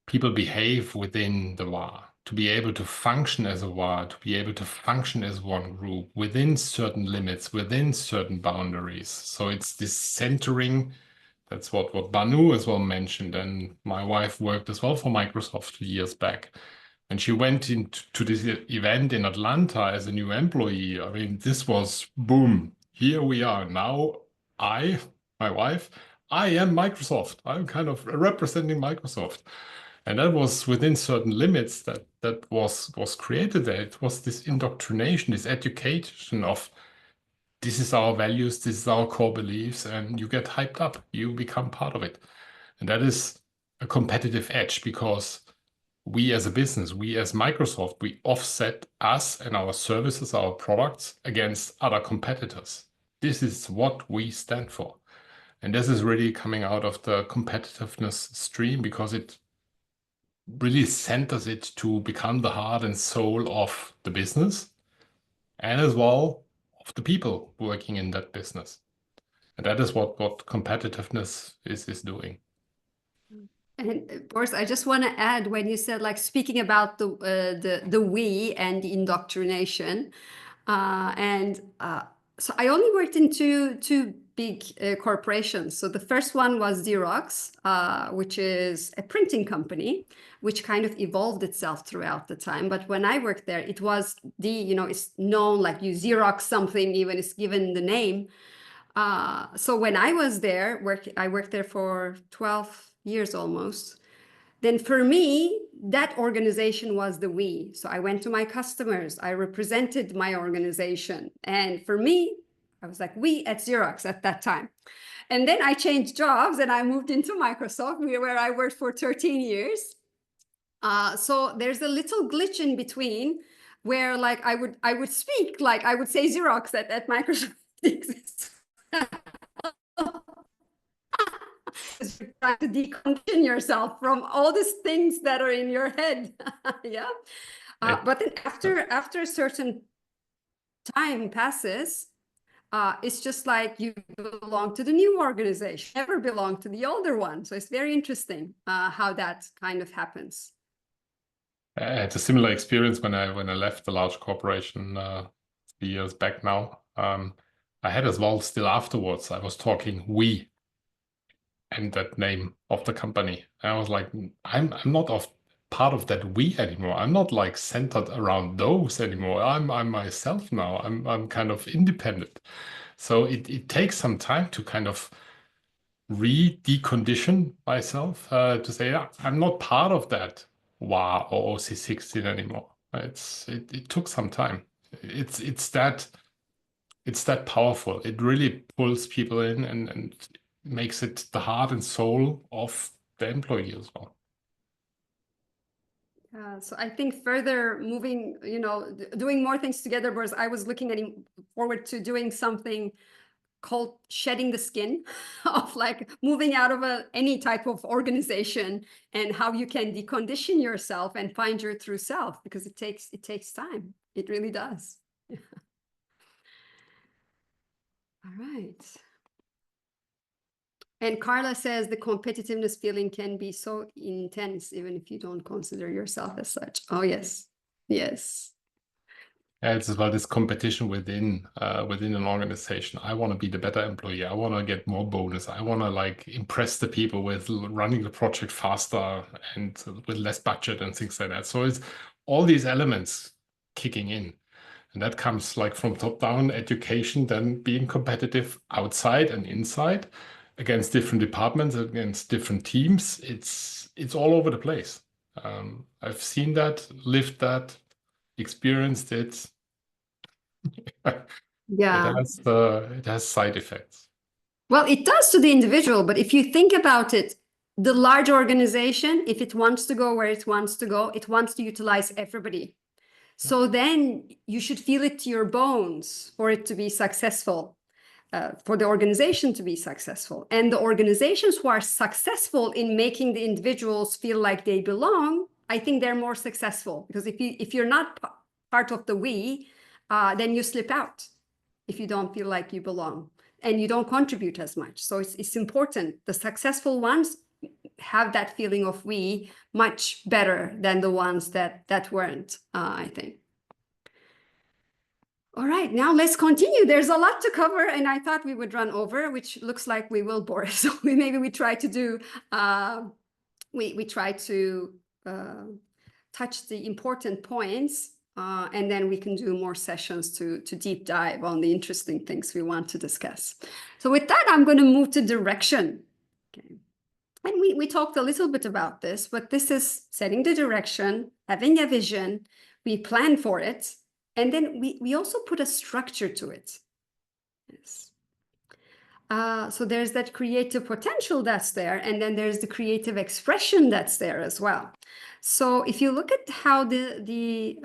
people behave within the VAR, to be able to function as a VAR, to be able to function as one group within certain limits, within certain boundaries. So it's this centering. That's what Banu as well mentioned. And my wife worked as well for Microsoft years back. And she went into this event in Atlanta as a new employee. I mean, this was boom. Here we are. Now my wife, I am Microsoft. I'm kind of representing Microsoft. And that was within certain limits that was created there. It was this indoctrination, this education of this is our values, this is our core beliefs, and you get hyped up. You become part of it. And that is a competitive edge because we as a business, we as Microsoft, we offset us and our services, our products against other competitors. This is what we stand for. And this is really coming out of the competitiveness stream because it really centers it to become the heart and soul of the business and as well of the people working in that business. And that is what competitiveness is doing. And of course, I just want to add, when you said, like, speaking about the we and the indoctrination, so I only worked in two big corporations. So the first one was Xerox, which is a printing company, which kind of evolved itself throughout the time. But when I worked there, it was it's known, like, you Xerox something, even it's given the name. So when I was there, I worked there for 12 years almost. Then for me, that organization was the we. So I went to my customers, I represented my organization. And for me, I was like, we at Xerox at that time. And then I changed jobs and I moved into Microsoft, where I worked for 13 years. So there's a little glitch in between where, like, I would speak, like I would say Xerox at Microsoft exists. You're trying to decondition yourself from all these things that are in your head. Yeah. But then after a certain time passes, it's just like you belong to the new organization, never belong to the older one. So it's very interesting how that kind of happens. I had a similar experience when I left the large corporation 3 years back now. I had as well still afterwards. I was talking we and that name of the company. And I was like, I'm not part of that we anymore. I'm not like centered around those anymore. I'm myself now. I'm kind of independent. So it takes some time to kind of decondition myself to say, yeah, I'm not part of that WA or OC16 anymore. It took some time. It's that powerful. It really pulls people in and makes it the heart and soul of the employee as well. So I think further moving, doing more things together, whereas I was looking forward to doing something called shedding the skin of like moving out of any type of organization, and how you can decondition yourself and find your true self, because it takes time. It really does. Yeah. All right. And Carla says the competitiveness feeling can be so intense, even if you don't consider yourself as such. Oh, yes. Yes. It's as well this competition within an organization. I want to be the better employee. I want to get more bonus. I want to like impress the people with running the project faster and with less budget and things like that. So it's all these elements kicking in. And that comes like from top-down education, then being competitive outside and inside against different departments, against different teams. It's all over the place. I've seen that, lived that, experienced it. Yeah. It has side effects. Well, it does to the individual, but if you think about it, the large organization, if it wants to go where it wants to go, it wants to utilize everybody. So then you should feel it to your bones for it to be successful, for the organization to be successful. And the organizations who are successful in making the individuals feel like they belong, I think they're more successful, because if you're not part of the we, then you slip out if you don't feel like you belong and you don't contribute as much. So it's important. The successful ones have that feeling of we much better than the ones that weren't, I think. All right, now let's continue. There's a lot to cover, and I thought we would run over, which looks like we will, Boris. So maybe we try to do, we try to touch the important points, and then we can do more sessions to deep dive on the interesting things we want to discuss. So with that, I'm going to move to direction. Okay. And we talked a little bit about this, but this is setting the direction, having a vision, we plan for it, and then we also put a structure to it. Yes. So there's that creative potential that's there, and then there's the creative expression that's there as well. So if you look at how the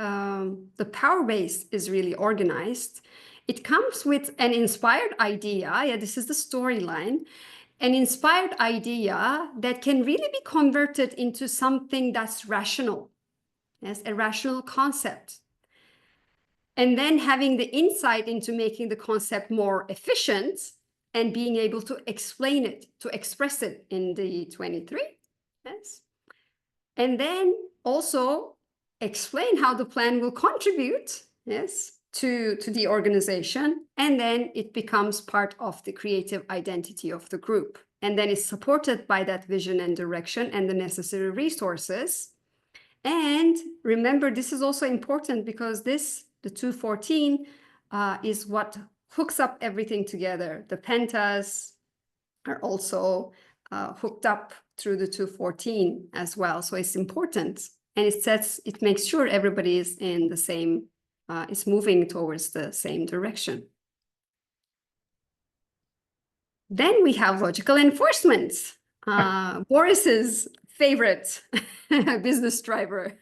power base is really organized, it comes with an inspired idea. Yeah, this is the storyline. An inspired idea that can really be converted into something that's rational. Yes, a rational concept. And then having the insight into making the concept more efficient and being able to explain it, to express it in the 23. Yes. And then also explain how the plan will contribute, yes, to the organization. And then it becomes part of the creative identity of the group. And then it's supported by that vision and direction and the necessary resources. And remember, this is also important because the 214 is what hooks up everything together. The pentas are also hooked up through the 214 as well. So it's important. And it makes sure everybody is in the same, is moving towards the same direction. Then we have logical enforcement, Boris's favorite business driver.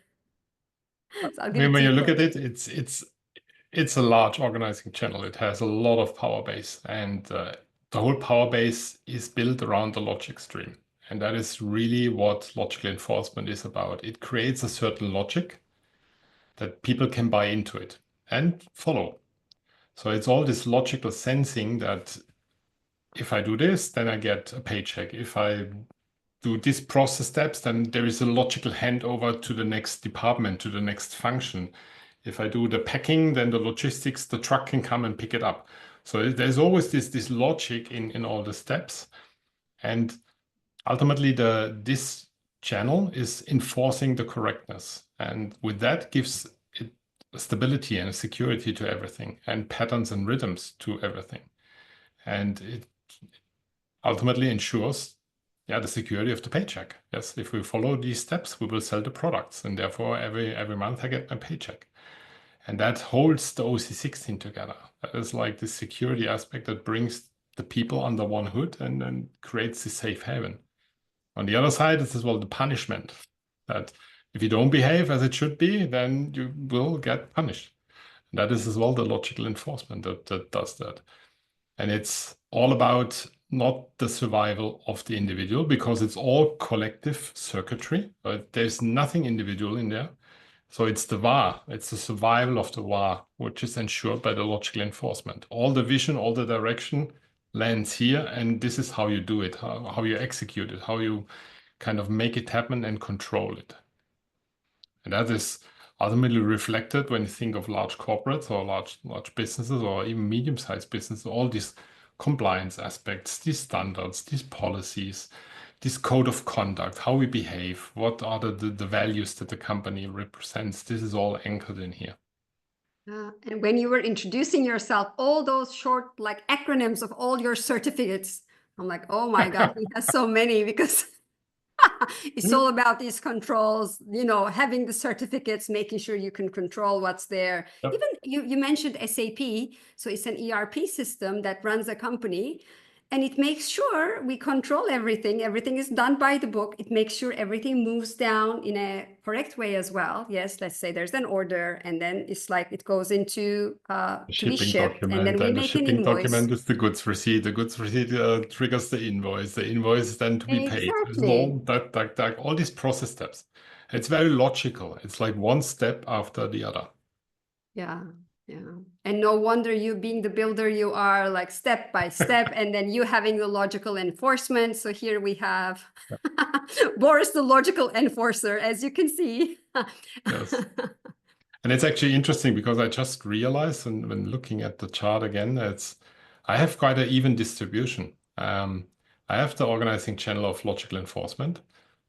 I mean, when you look at it, it's a large organizing channel. It has a lot of power base, and the whole power base is built around the logic stream. And that is really what logical enforcement is about. It creates a certain logic that people can buy into it and follow. So it's all this logical sensing that if I do this, then I get a paycheck. If I do these process steps, then there is a logical handover to the next department, to the next function. If I do the packing, then the logistics, the truck can come and pick it up. So there's always this logic in all the steps. And ultimately, this channel is enforcing the correctness. And with that gives it stability and security to everything, and patterns and rhythms to everything. And it ultimately ensures the security of the paycheck. Yes, if we follow these steps, we will sell the products, and therefore every month I get my paycheck. And that holds the OC16 together. That is like the security aspect that brings the people under one hood and then creates the safe haven. On the other side, it's as well the punishment, that if you don't behave as it should be, then you will get punished. And that is as well the logical enforcement that does that. And it's all about not the survival of the individual, because it's all collective circuitry. There's nothing individual in there. So it's the VAR, it's the survival of the VAR, which is ensured by the logical enforcement. All the vision, all the direction lands here, and this is how you do it, how you execute it, how you kind of make it happen and control it. And that is ultimately reflected when you think of large corporates or large businesses or even medium-sized businesses, all these compliance aspects, these standards, these policies, this code of conduct, how we behave, what are the values that the company represents. This is all anchored in here. And when you were introducing yourself, all those short like acronyms of all your certificates, I'm like, oh my God, he has so many, because it's all about these controls, you know, having the certificates, making sure you can control what's there. Yep. Even you mentioned SAP. So it's an ERP system that runs a company, and it makes sure we control everything. Everything is done by the book. It makes sure everything moves down in a correct way as well. Yes, let's say there's an order, and then it's like it goes into to be shipped, and then we and the make an shipping invoice. document is the goods receipt. The goods receipt triggers the invoice. The invoice is then to be paid. It's all all these process steps. It's very logical. It's like one step after the other. Yeah. Yeah. And no wonder you, being the builder you are, like step by step, and then you having the logical enforcement. So here we have Boris, the logical enforcer, as you can see. Yes. And it's actually interesting because I just realized, and when looking at the chart again, I have quite an even distribution. I have the organizing channel of logical enforcement,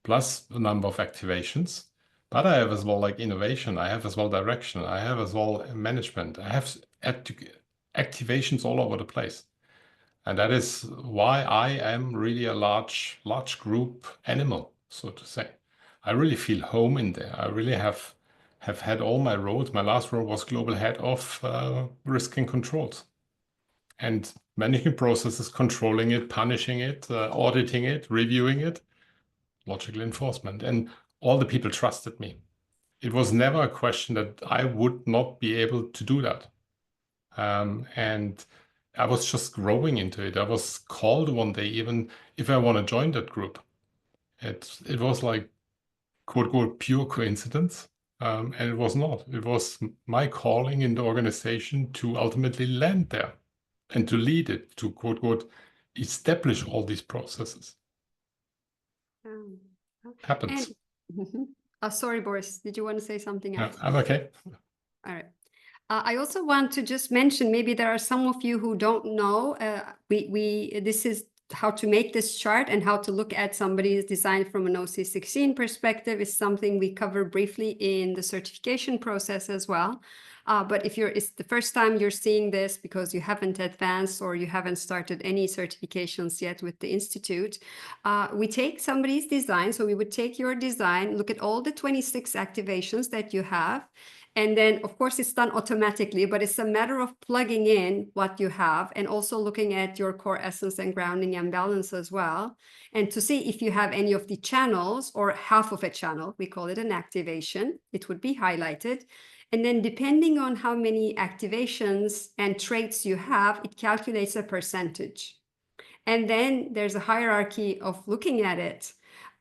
plus a number of activations. But I have as well like innovation. I have as well direction. I have as well management. I have activations all over the place. And that is why I am really a large group animal, so to say. I really feel home in there. I really have had all my roles. My last role was global head of risk and controls, and managing processes, controlling it, punishing it, auditing it, reviewing it, logical enforcement. And all the people trusted me. It was never a question that I would not be able to do that. And I was just growing into it. I was called one day, even if I want to join that group. It was like, quote unquote, pure coincidence. And it was not. It was my calling in the organization to ultimately land there and to lead it, to quote unquote, establish all these processes. Happens. Sorry, Boris, did you want to say something else? I'm okay. All right. I also want to just mention, maybe there are some of you who don't know, this is how to make this chart, and how to look at somebody's design from an OC16 perspective is something we cover briefly in the certification process as well. But if it's the first time you're seeing this because you haven't advanced or you haven't started any certifications yet with the Institute, we take somebody's design. So we would take your design, look at all the 26 activations that you have. And then, of course, it's done automatically, but it's a matter of plugging in what you have and also looking at your core essence and grounding and balance as well. And to see if you have any of the channels or half of a channel, we call it an activation, it would be highlighted. And then depending on how many activations and traits you have, it calculates a percentage. And then there's a hierarchy of looking at it.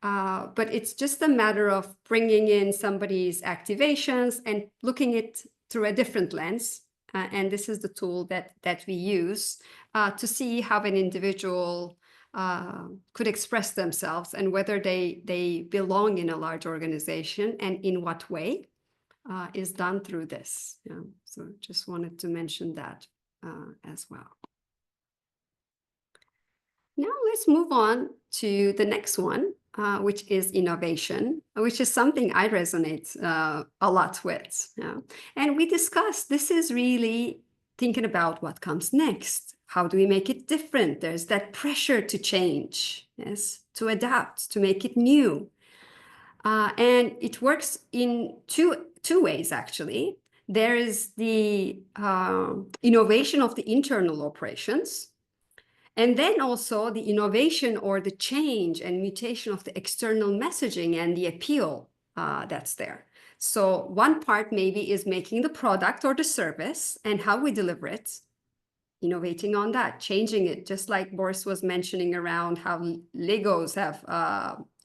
But it's just a matter of bringing in somebody's activations and looking it through a different lens. And this is the tool that we use to see how an individual could express themselves and whether they belong in a large organization and in what way is done through this. Yeah. So just wanted to mention that as well. Now let's move on to the next one, which is innovation, which is something I resonate a lot with. And we discussed, this is really thinking about what comes next. How do we make it different? There's that pressure to change, yes, to adapt, to make it new. And it works in two ways, actually. There is the innovation of the internal operations, and then also the innovation or the change and mutation of the external messaging and the appeal that's there. So one part maybe is making the product or the service and how we deliver it. innovating on that, changing it, just like Boris was mentioning around how Legos have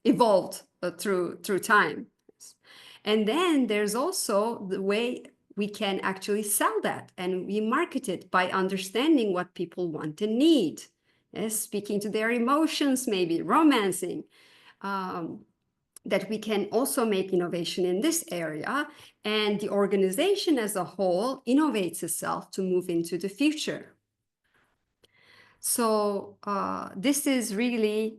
evolved through time. And then there's also the way we can actually sell that, and we market it by understanding what people want and need. Yes, speaking to their emotions, maybe romancing. That we can also make innovation in this area, and the organization as a whole innovates itself to move into the future. So this is really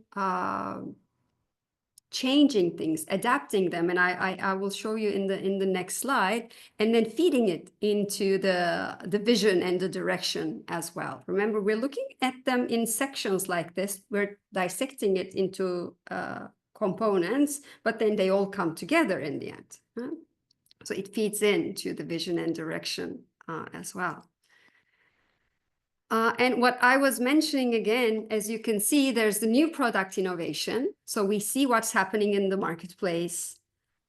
changing things, adapting them, and I will show you in the next slide, and then feeding it into the vision and the direction as well. Remember, we're looking at them in sections like this. We're dissecting it into components, but then they all come together in the end. So it feeds into the vision and direction as well. And what I was mentioning again, as you can see, there's the new product innovation. So we see what's happening in the marketplace,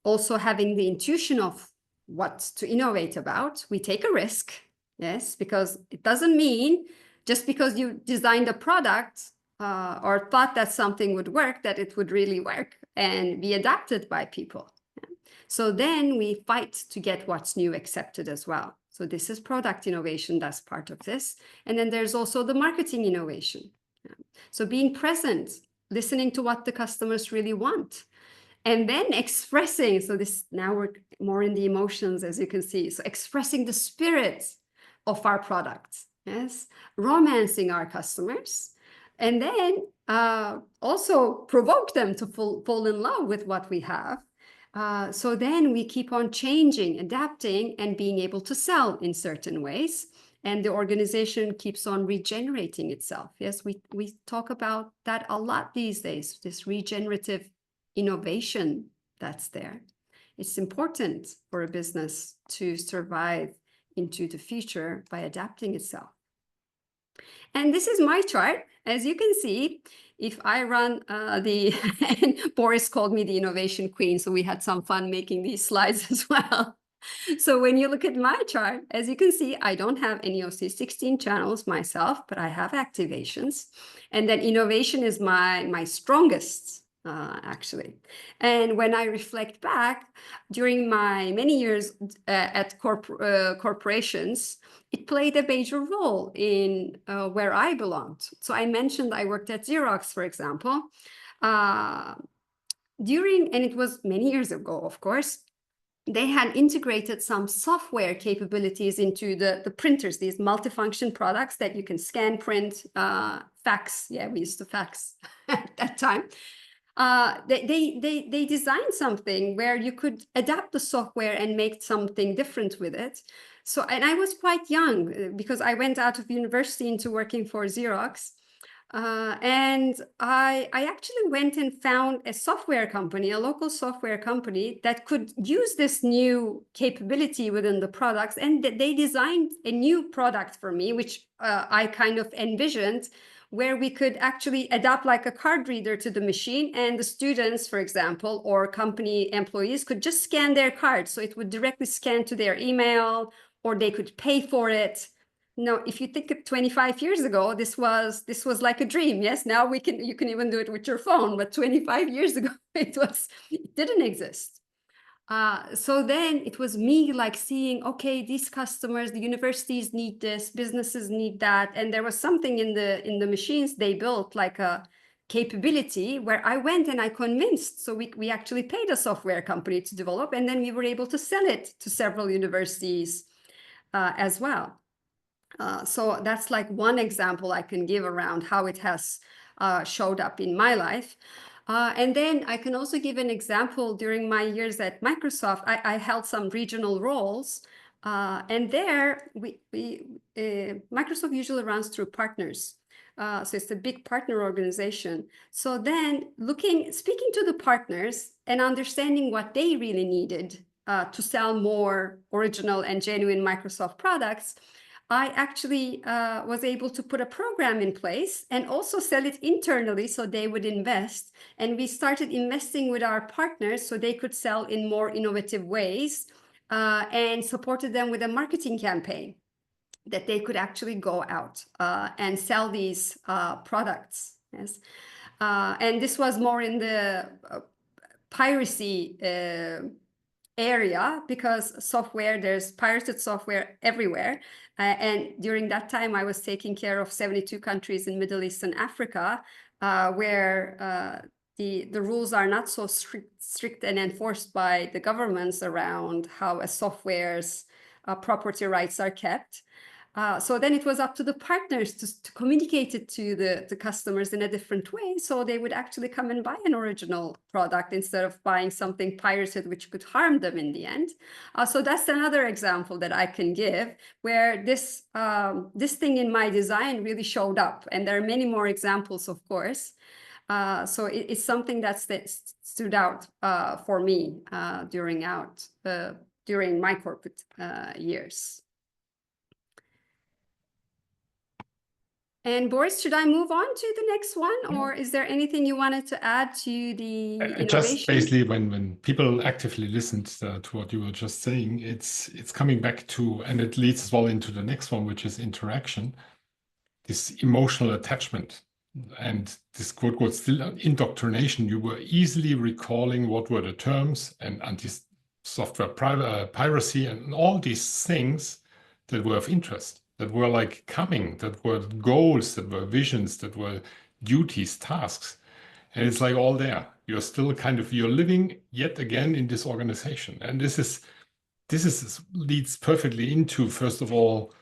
also having the intuition of what to innovate about. We take a risk, yes, because it doesn't mean just because you designed a product or thought that something would work, that it would really work and be adapted by people. So then we fight to get what's new accepted as well. So this is product innovation, that's part of this. And then there's also the marketing innovation. So being present, listening to what the customers really want, and then expressing. So this, now we're more in the emotions, as you can see. So expressing the spirit of our product, yes, romancing our customers, and then also provoke them to fall in love with what we have. So then we keep on changing, adapting, and being able to sell in certain ways. And the organization keeps on regenerating itself. Yes, we talk about that a lot these days, this regenerative innovation that's there. It's important for a business to survive into the future by adapting itself. And this is my chart. As you can see, if I run and Boris called me the innovation queen, so we had some fun making these slides as well. So when you look at my chart, as you can see, I don't have any OC16 channels myself, but I have activations. And then innovation is my strongest, actually. And when I reflect back, during my many years at corporations, it played a major role in where I belonged. So I mentioned I worked at Xerox, for example, and it was many years ago, of course. They had integrated some software capabilities into the printers, these multifunction products that you can scan, print, fax. Yeah, we used to fax at that time. They designed something where you could adapt the software and make something different with it. So, and I was quite young because I went out of university into working for Xerox. And I actually went and found a software company, a local software company that could use this new capability within the products. And they designed a new product for me, which I kind of envisioned, where we could actually adapt like a card reader to the machine, and the students, for example, or company employees could just scan their card. So it would directly scan to their email, or they could pay for it. No, if you think of 25 years ago, this was like a dream. Yes, now you can even do it with your phone, but 25 years ago, it didn't exist. So then it was me like seeing, okay, these customers, the universities need this, businesses need that. And there was something in the machines they built, like a capability where I went and I convinced. So we actually paid a software company to develop, and then we were able to sell it to several universities as well. So that's like one example I can give around how it has showed up in my life. And then I can also give an example. During my years at Microsoft, I held some regional roles. And there, Microsoft usually runs through partners. So it's a big partner organization. So then speaking to the partners and understanding what they really needed to sell more original and genuine Microsoft products, I actually was able to put a program in place and also sell it internally so they would invest. And we started investing with our partners so they could sell in more innovative ways, and supported them with a marketing campaign. that they could actually go out and sell these products. Yes, and this was more in the piracy area, because there's pirated software everywhere. And during that time, I was taking care of 72 countries in Middle East and Africa, where the rules are not so strict and enforced by the governments around how a software's property rights are kept. So then it was up to the partners to communicate it to the customers in a different way, so they would actually come and buy an original product instead of buying something pirated, which could harm them in the end. So that's another example that I can give, where this thing in my design really showed up. And there are many more examples, of course. So it's something that stood out for me during my corporate years. And Boris, should I move on to the next one, or is there anything you wanted to add to the innovation? Just basically, when people actively listened to what you were just saying, it's coming back to, and it leads as well into the next one, which is interaction, this emotional attachment, and this quote still indoctrination. You were easily recalling what were the terms and anti-software piracy and all these things that were of interest, that were like coming, that were goals, that were visions, that were duties, tasks. And it's like all there. You're still you're living yet again in this organization. And this leads perfectly into, first of all,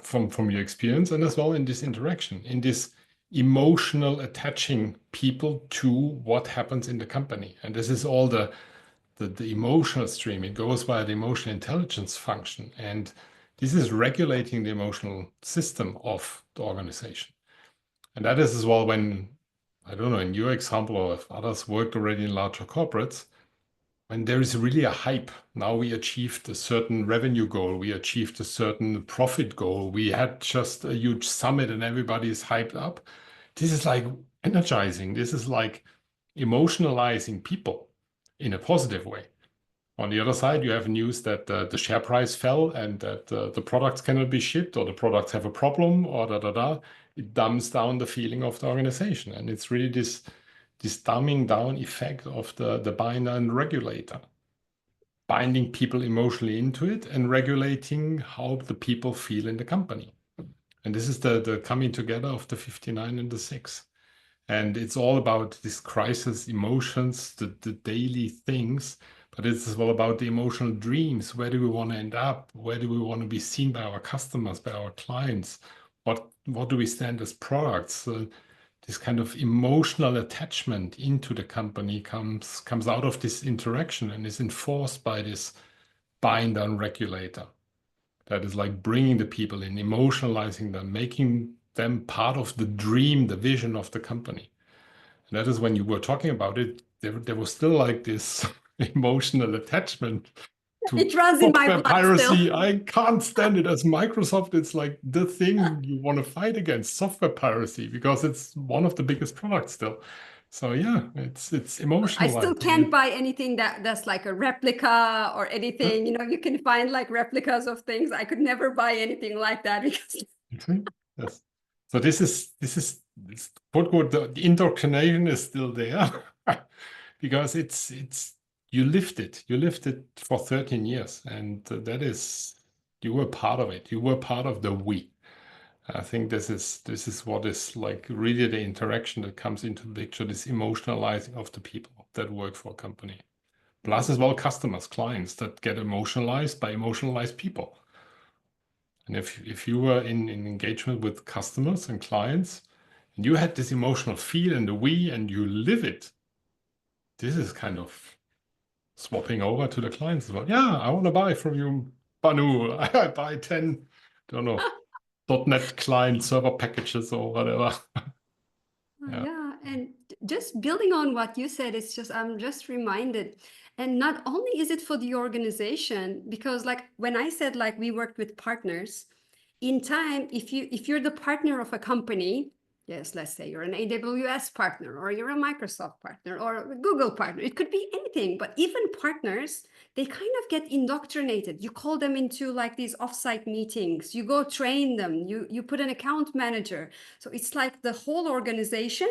from your experience, and as well in this interaction, in this emotional attaching people to what happens in the company. And this is all the emotional stream. It goes via the emotional intelligence function. And this is regulating the emotional system of the organization. And that is as well when, I don't know, in your example, or if others worked already in larger corporates, when there is really a hype. Now we achieved a certain revenue goal, we achieved a certain profit goal, we had just a huge summit and everybody is hyped up. This is like energizing. This is like emotionalizing people in a positive way. On the other side, you have news that the share price fell and that the products cannot be shipped, or the products have a problem, or It dumbs down the feeling of the organization. And it's really this dumbing down effect of the binder and regulator, binding people emotionally into it and regulating how the people feel in the company. And this is the coming together of the 59 and the 6. And it's all about this crisis emotions, the daily things, but it's as well about the emotional dreams. Where do we want to end up? Where do we want to be seen by our customers, by our clients? What do we stand as products? This kind of emotional attachment into the company comes out of this interaction and is enforced by this binder and regulator. That is like bringing the people in, emotionalizing them, making them part of the dream, the vision of the company. And that is when you were talking about it, there was still like this emotional attachment to it runs in my blood piracy. still. I can't stand it. As Microsoft, it's like the thing you want to fight against, software piracy, because it's one of the biggest products still. So yeah, it's emotional. I still can't buy anything that's like a replica or anything. You can find like replicas of things. I could never buy anything like that because yes. So this is quote, the indoctrination is still there because you lived it for 13 years, and that is, you were part of it. You were part of the we. I think this is what is like really the interaction that comes into the picture, this emotionalizing of the people that work for a company. Plus as well customers, clients that get emotionalized by emotionalized people. And if you were in engagement with customers and clients, and you had this emotional feel in the we and you live it, this is kind of swapping over to the clients as well. Yeah, I want to buy from you, Banu. I buy 10, don't know, .NET client server packages or whatever. Yeah, and just building on what you said, I'm just reminded. And not only is it for the organization, because like when I said like we worked with partners, in time, if you're the partner of a company, Yes, let's say you're an AWS partner, or you're a Microsoft partner, or a Google partner. It could be anything, but even partners, they kind of get indoctrinated. You call them into like these offsite meetings, you go train them, you put an account manager. So it's like the whole organization,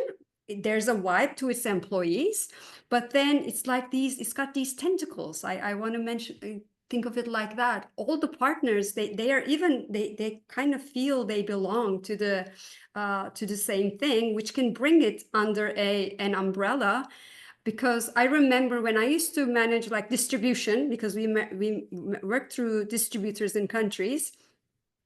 there's a vibe to its employees, but then it's like it's got these tentacles. I want to mention, think of it like that. All the partners, they kind of feel they belong to the same thing, which can bring it under an umbrella. Because I remember when I used to manage like distribution, because we worked through distributors in countries,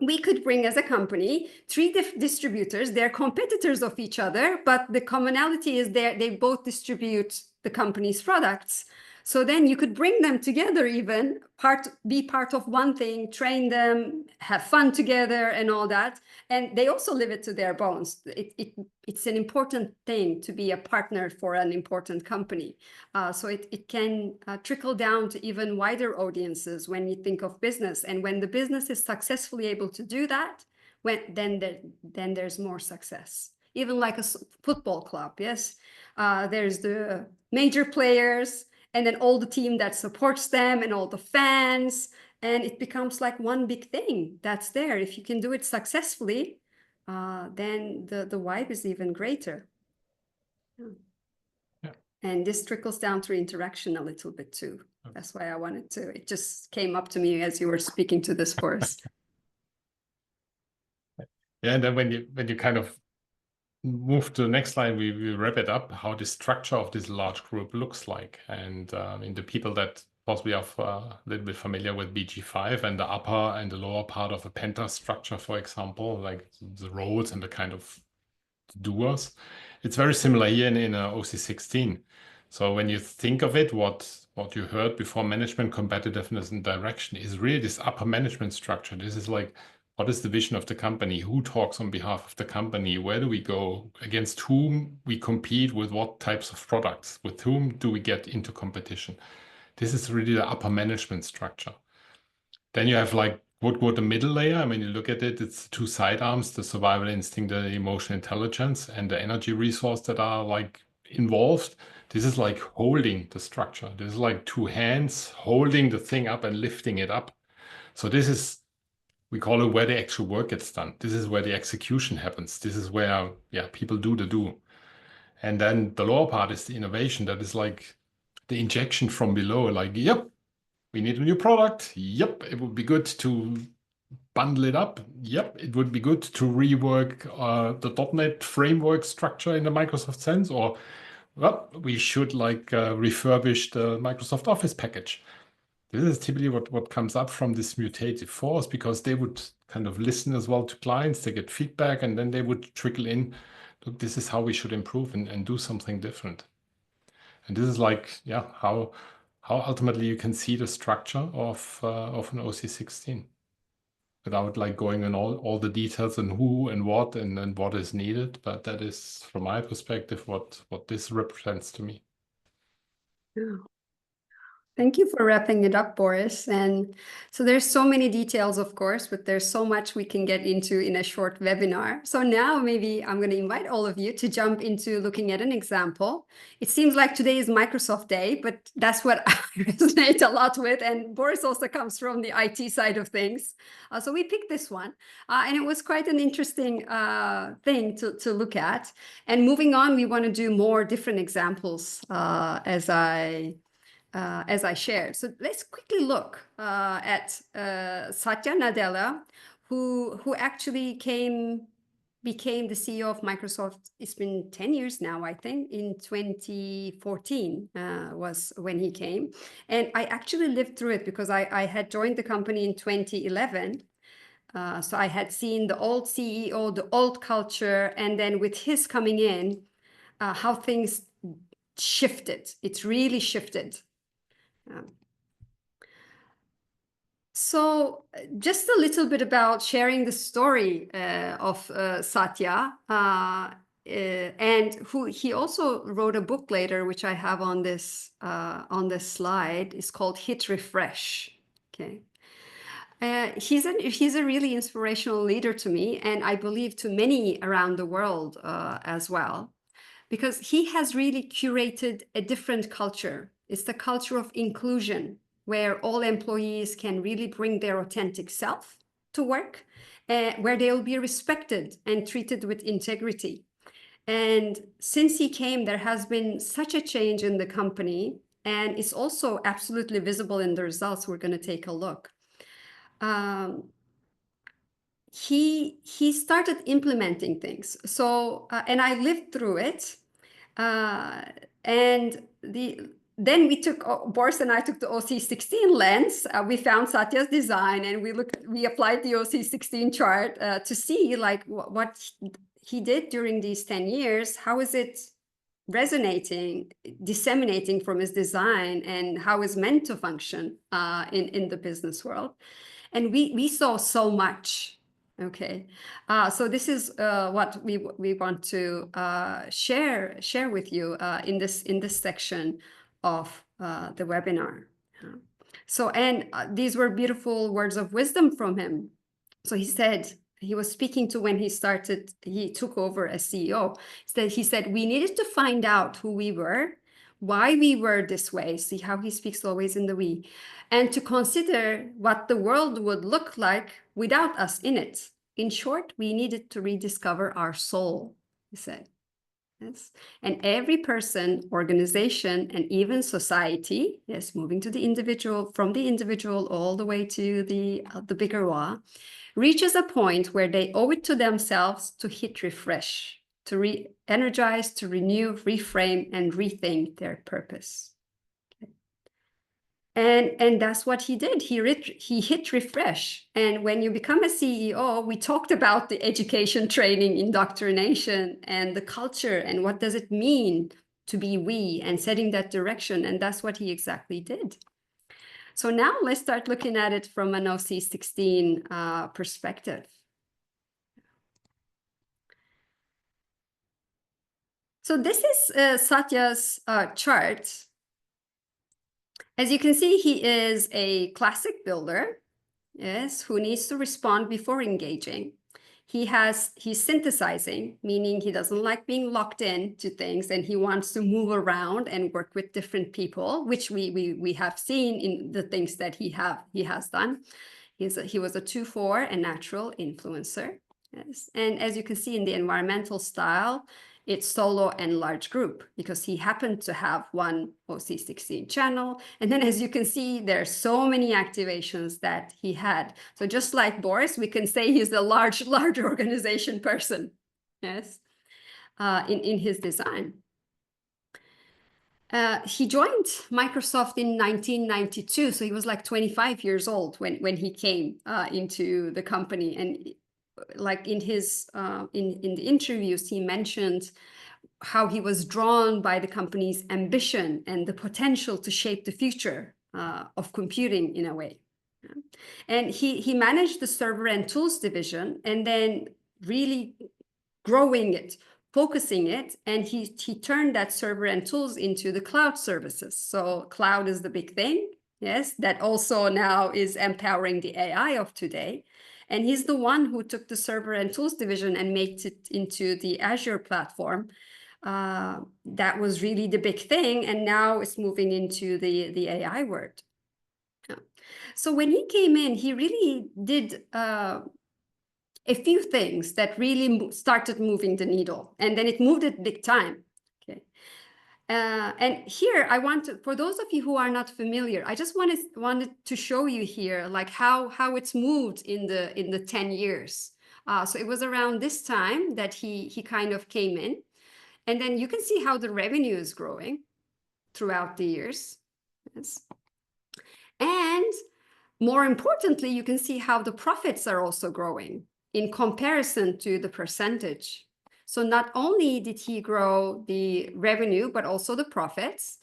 we could bring as a company 3 distributors. They're competitors of each other, but the commonality is they both distribute the company's products. So then you could bring them together, even be part of one thing, train them, have fun together and all that. And they also live it to their bones. It's an important thing to be a partner for an important company. So it can trickle down to even wider audiences when you think of business. And when the business is successfully able to do that, then there's more success. Even like a football club, yes? There's the major players, and then all the team that supports them and all the fans, and it becomes like one big thing that's there. If you can do it successfully, then the vibe is even greater. Yeah. And this trickles down to interaction a little bit too. That's why I wanted to, it just came up to me as you were speaking to this for us. Yeah, and then when you kind of move to the next slide, we wrap it up, how the structure of this large group looks like. And in the people that possibly are a little bit familiar with BG5 and the upper and the lower part of a penta structure, for example, like the roles and the kind of doers, it's very similar here in OC16. So when you think of it, what you heard before, management, competitiveness, and direction, is really this upper management structure. This is like, what is the vision of the company? Who talks on behalf of the company? Where do we go? Against whom we compete? With what types of products? With whom do we get into competition? This is really the upper management structure. Then you have like what the middle layer. I mean, you look at it, it's 2 sidearms, the survival instinct, the emotional intelligence, and the energy resource that are like involved. This is like holding the structure. This is like 2 hands holding the thing up and lifting it up. So this is, we call it where the actual work gets done. This is where the execution happens. This is where, yeah, people do the do. And then the lower part is the innovation. That is like the injection from below, like, yep, we need a new product. Yep, it would be good to bundle it up. Yep, it would be good to rework the .NET framework structure in the Microsoft sense, or well, we should like refurbish the Microsoft Office package. This is typically what comes up from this mutative force, because they would kind of listen as well to clients, they get feedback, and then they would trickle in, look, this is how we should improve and do something different. And this is like, yeah, how ultimately you can see the structure of an OC16 without like going in all the details and who and what and what is needed. But that is, from my perspective, what this represents to me. Yeah. Thank you for wrapping it up, Boris. And so there's so many details, of course, but there's so much we can get into in a short webinar. So now maybe I'm going to invite all of you to jump into looking at an example. It seems like today is Microsoft Day, but that's what I resonate a lot with. And Boris also comes from the IT side of things. So we picked this one, and it was quite an interesting thing to look at. And moving on, we want to do more different examples as I shared. So let's quickly look at Satya Nadella, who actually became the CEO of Microsoft. It's been 10 years now, I think. In 2014 was when he came. And I actually lived through it, because I had joined the company in 2011. So I had seen the old CEO, the old culture, and then with his coming in, how things shifted. It's really shifted. So just a little bit about sharing the story of Satya, and who he also wrote a book later, which I have on this slide. It's called Hit Refresh. Okay. He's a really inspirational leader to me, and I believe to many around the world as well, because he has really curated a different culture. It's the culture of inclusion, where all employees can really bring their authentic self to work, where they'll be respected and treated with integrity. And since he came, there has been such a change in the company, and it's also absolutely visible in the results. We're going to take a look. He started implementing things. So and I lived through it. And then we took, Boris and I took the OC16 lens. We found Satya's design, and we applied the OC16 chart to see like what he did during these 10 years. How is it resonating, disseminating from his design, and how is meant to function in the business world? And we saw so much. Okay, so this is what we want to share with you in this section of the webinar. So, and these were beautiful words of wisdom from him. So he said, he was speaking to when he took over as CEO. He said, we needed to find out who we were, why we were this way. See how he speaks always in the we, and to consider what the world would look like without us in it. In short, we needed to rediscover our soul, he said. Yes. And every person, organization, and even society, yes, moving to the individual, from the individual all the way to the bigger wa, reaches a point where they owe it to themselves to hit refresh, to re-energize, to renew, reframe, and rethink their purpose. And that's what he did. He hit refresh. And when you become a CEO, we talked about the education, training, indoctrination, and the culture, and what does it mean to be we, and setting that direction. And that's what he exactly did. So now let's start looking at it from an OC16 perspective. So this is Satya's chart. As you can see, he is a classic builder, yes, who needs to respond before engaging. He's synthesizing, meaning he doesn't like being locked in to things, and he wants to move around and work with different people, which we have seen in the things that he has done. He was a 2-4, a natural influencer. Yes. And as you can see in the environmental style, it's solo and large group, because he happened to have one OC16 channel. And then as you can see, there are so many activations that he had. So just like Boris, we can say he's a large organization person, yes, in his design. He joined Microsoft in 1992, so he was like 25 years old when he came into the company. And like in his in the interviews, he mentioned how he was drawn by the company's ambition and the potential to shape the future of computing in a way. And he managed the server and tools division, and then really growing it, focusing it, and he turned that server and tools into the cloud services. So cloud is the big thing, yes, that also now is empowering the AI of today. And he's the one who took the server and tools division and made it into the Azure platform. That was really the big thing, and now it's moving into the AI world. So when he came in, he really did a few things that really started moving the needle, and then it moved it big time. Okay. And here I want to, for those of you who are not familiar, I just wanted to show you here like how it's moved in the 10 years. So it was around this time that he kind of came in, and then you can see how the revenue is growing throughout the years. Yes. And more importantly, you can see how the profits are also growing in comparison to the percentage. So not only did he grow the revenue, but also the profits.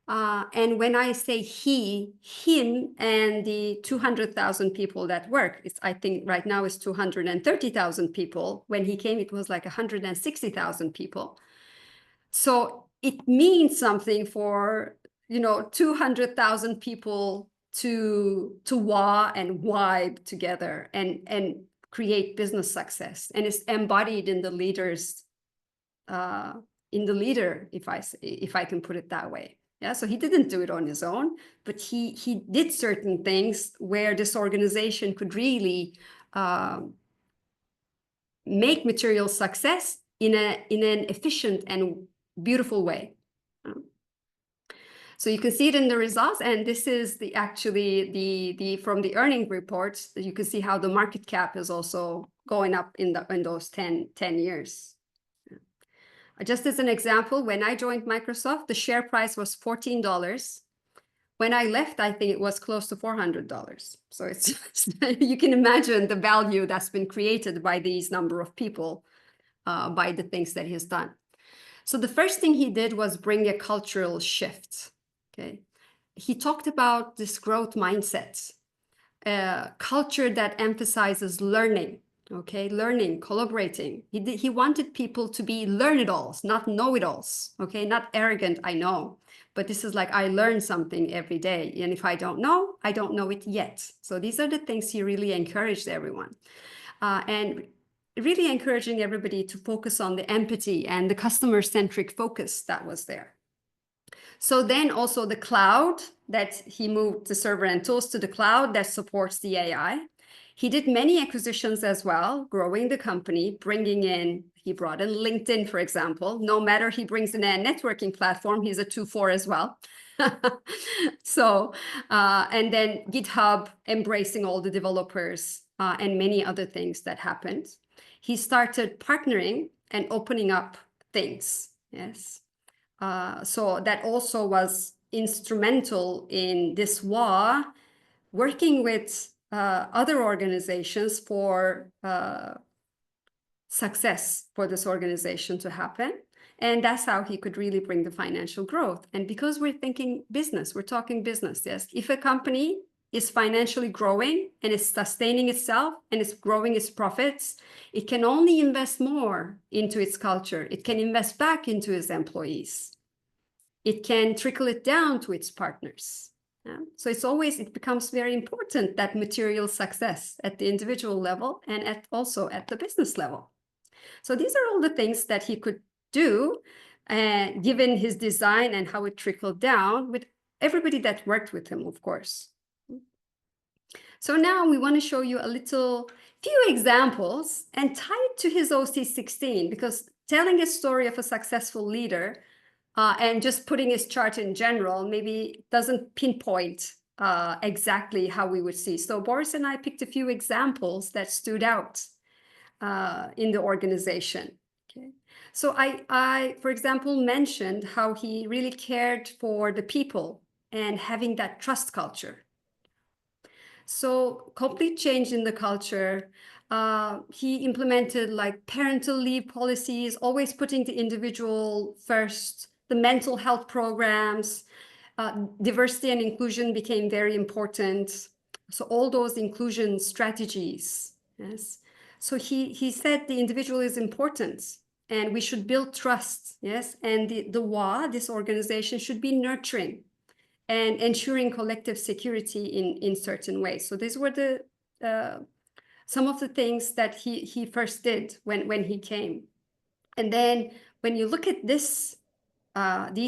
And when I say him, and the 200,000 people that work, I think right now is 230,000 people. When he came, it was like 160,000 people. So it means something for, 200,000 people to wow and vibe together and create business success, and it's embodied in the leaders, in the leader, if I can put it that way. Yeah, so he didn't do it on his own, but he did certain things where this organization could really make material success in an efficient and beautiful way. So you can see it in the results, and this is actually the from the earning reports. You can see how the market cap is also going up in those 10 years. Just as an example, when I joined Microsoft, the share price was $14. When I left, I think it was close to $400. So it's you can imagine the value that's been created by these number of people, by the things that he's done. So the first thing he did was bring a cultural shift. Okay, he talked about this growth mindset, culture that emphasizes learning. Okay, learning, collaborating. He wanted people to be learn-it-alls, not know-it-alls. Okay, not arrogant, I know, but this is like, I learn something every day, and if I don't know it yet. So these are the things he really encouraged everyone, and really encouraging everybody to focus on the empathy and the customer-centric focus that was there. So then also the cloud, that he moved the server and tools to the cloud that supports the AI. He did many acquisitions as well, growing the company, he brought in LinkedIn, for example. No matter, he brings in a networking platform, he's a 2-4 as well. So, and then GitHub, embracing all the developers, and many other things that happened. He started partnering and opening up things, yes. So that also was instrumental in this war, working with other organizations for success for this organization to happen. And that's how he could really bring the financial growth. And because we're thinking business, we're talking business, yes. If a company is financially growing and is sustaining itself and is growing its profits, it can only invest more into its culture. It can invest back into its employees. It can trickle it down to its partners. Yeah? So it becomes very important, that material success at the individual level and also at the business level. So these are all the things that he could do, given his design and how it trickled down with everybody that worked with him, of course. So now we want to show you few examples and tie it to his OC16, because telling a story of a successful leader and just putting his chart in general maybe doesn't pinpoint exactly how we would see. So Boris and I picked a few examples that stood out in the organization. Okay. So I, for example, mentioned how he really cared for the people and having that trust culture. So complete change in the culture. He implemented like parental leave policies, always putting the individual first, the mental health programs, diversity and inclusion became very important. So all those inclusion strategies, yes. So he said the individual is important and we should build trust, yes. And the WA, this organization, should be nurturing and ensuring collective security in certain ways. So these were some of the things that he first did when he came. And then when you look at these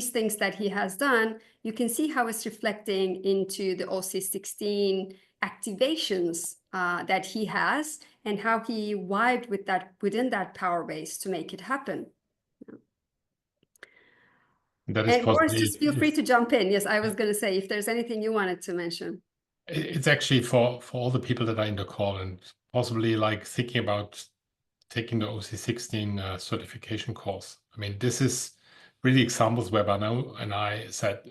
things that he has done, you can see how it's reflecting into the OC16 activations that he has, and how he vibed with that within that power base to make it happen. That is and Boris, possibly, just feel free to jump in. Yes, I was going to say, if there's anything you wanted to mention. it's actually for all the people that are in the call and possibly like thinking about taking the OC16 certification course. I mean, this is really examples where Banu and I said,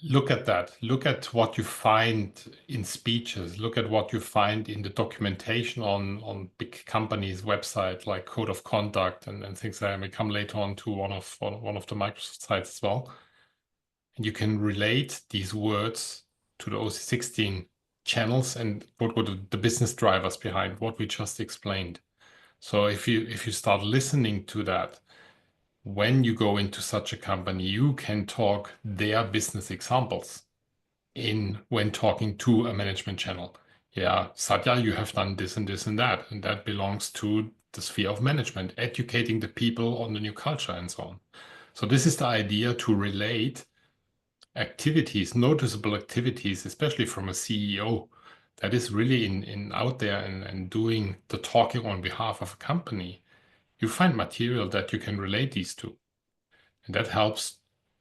look at that. Look at what you find in speeches. Look at what you find in the documentation on big companies' website, like code of conduct and things that may come later on to one of the Microsoft sites as well. And you can relate these words to the OC16 channels and what were the business drivers behind what we just explained. So if you start listening to that, when you go into such a company, you can talk their business examples. when talking to a management channel. Yeah, Satya, you have done this and this and that belongs to the sphere of management, educating the people on the new culture and so on. So this is the idea to relate activities, noticeable activities, especially from a CEO that is really in out there and doing the talking on behalf of a company. You find material that you can relate these to. And that helps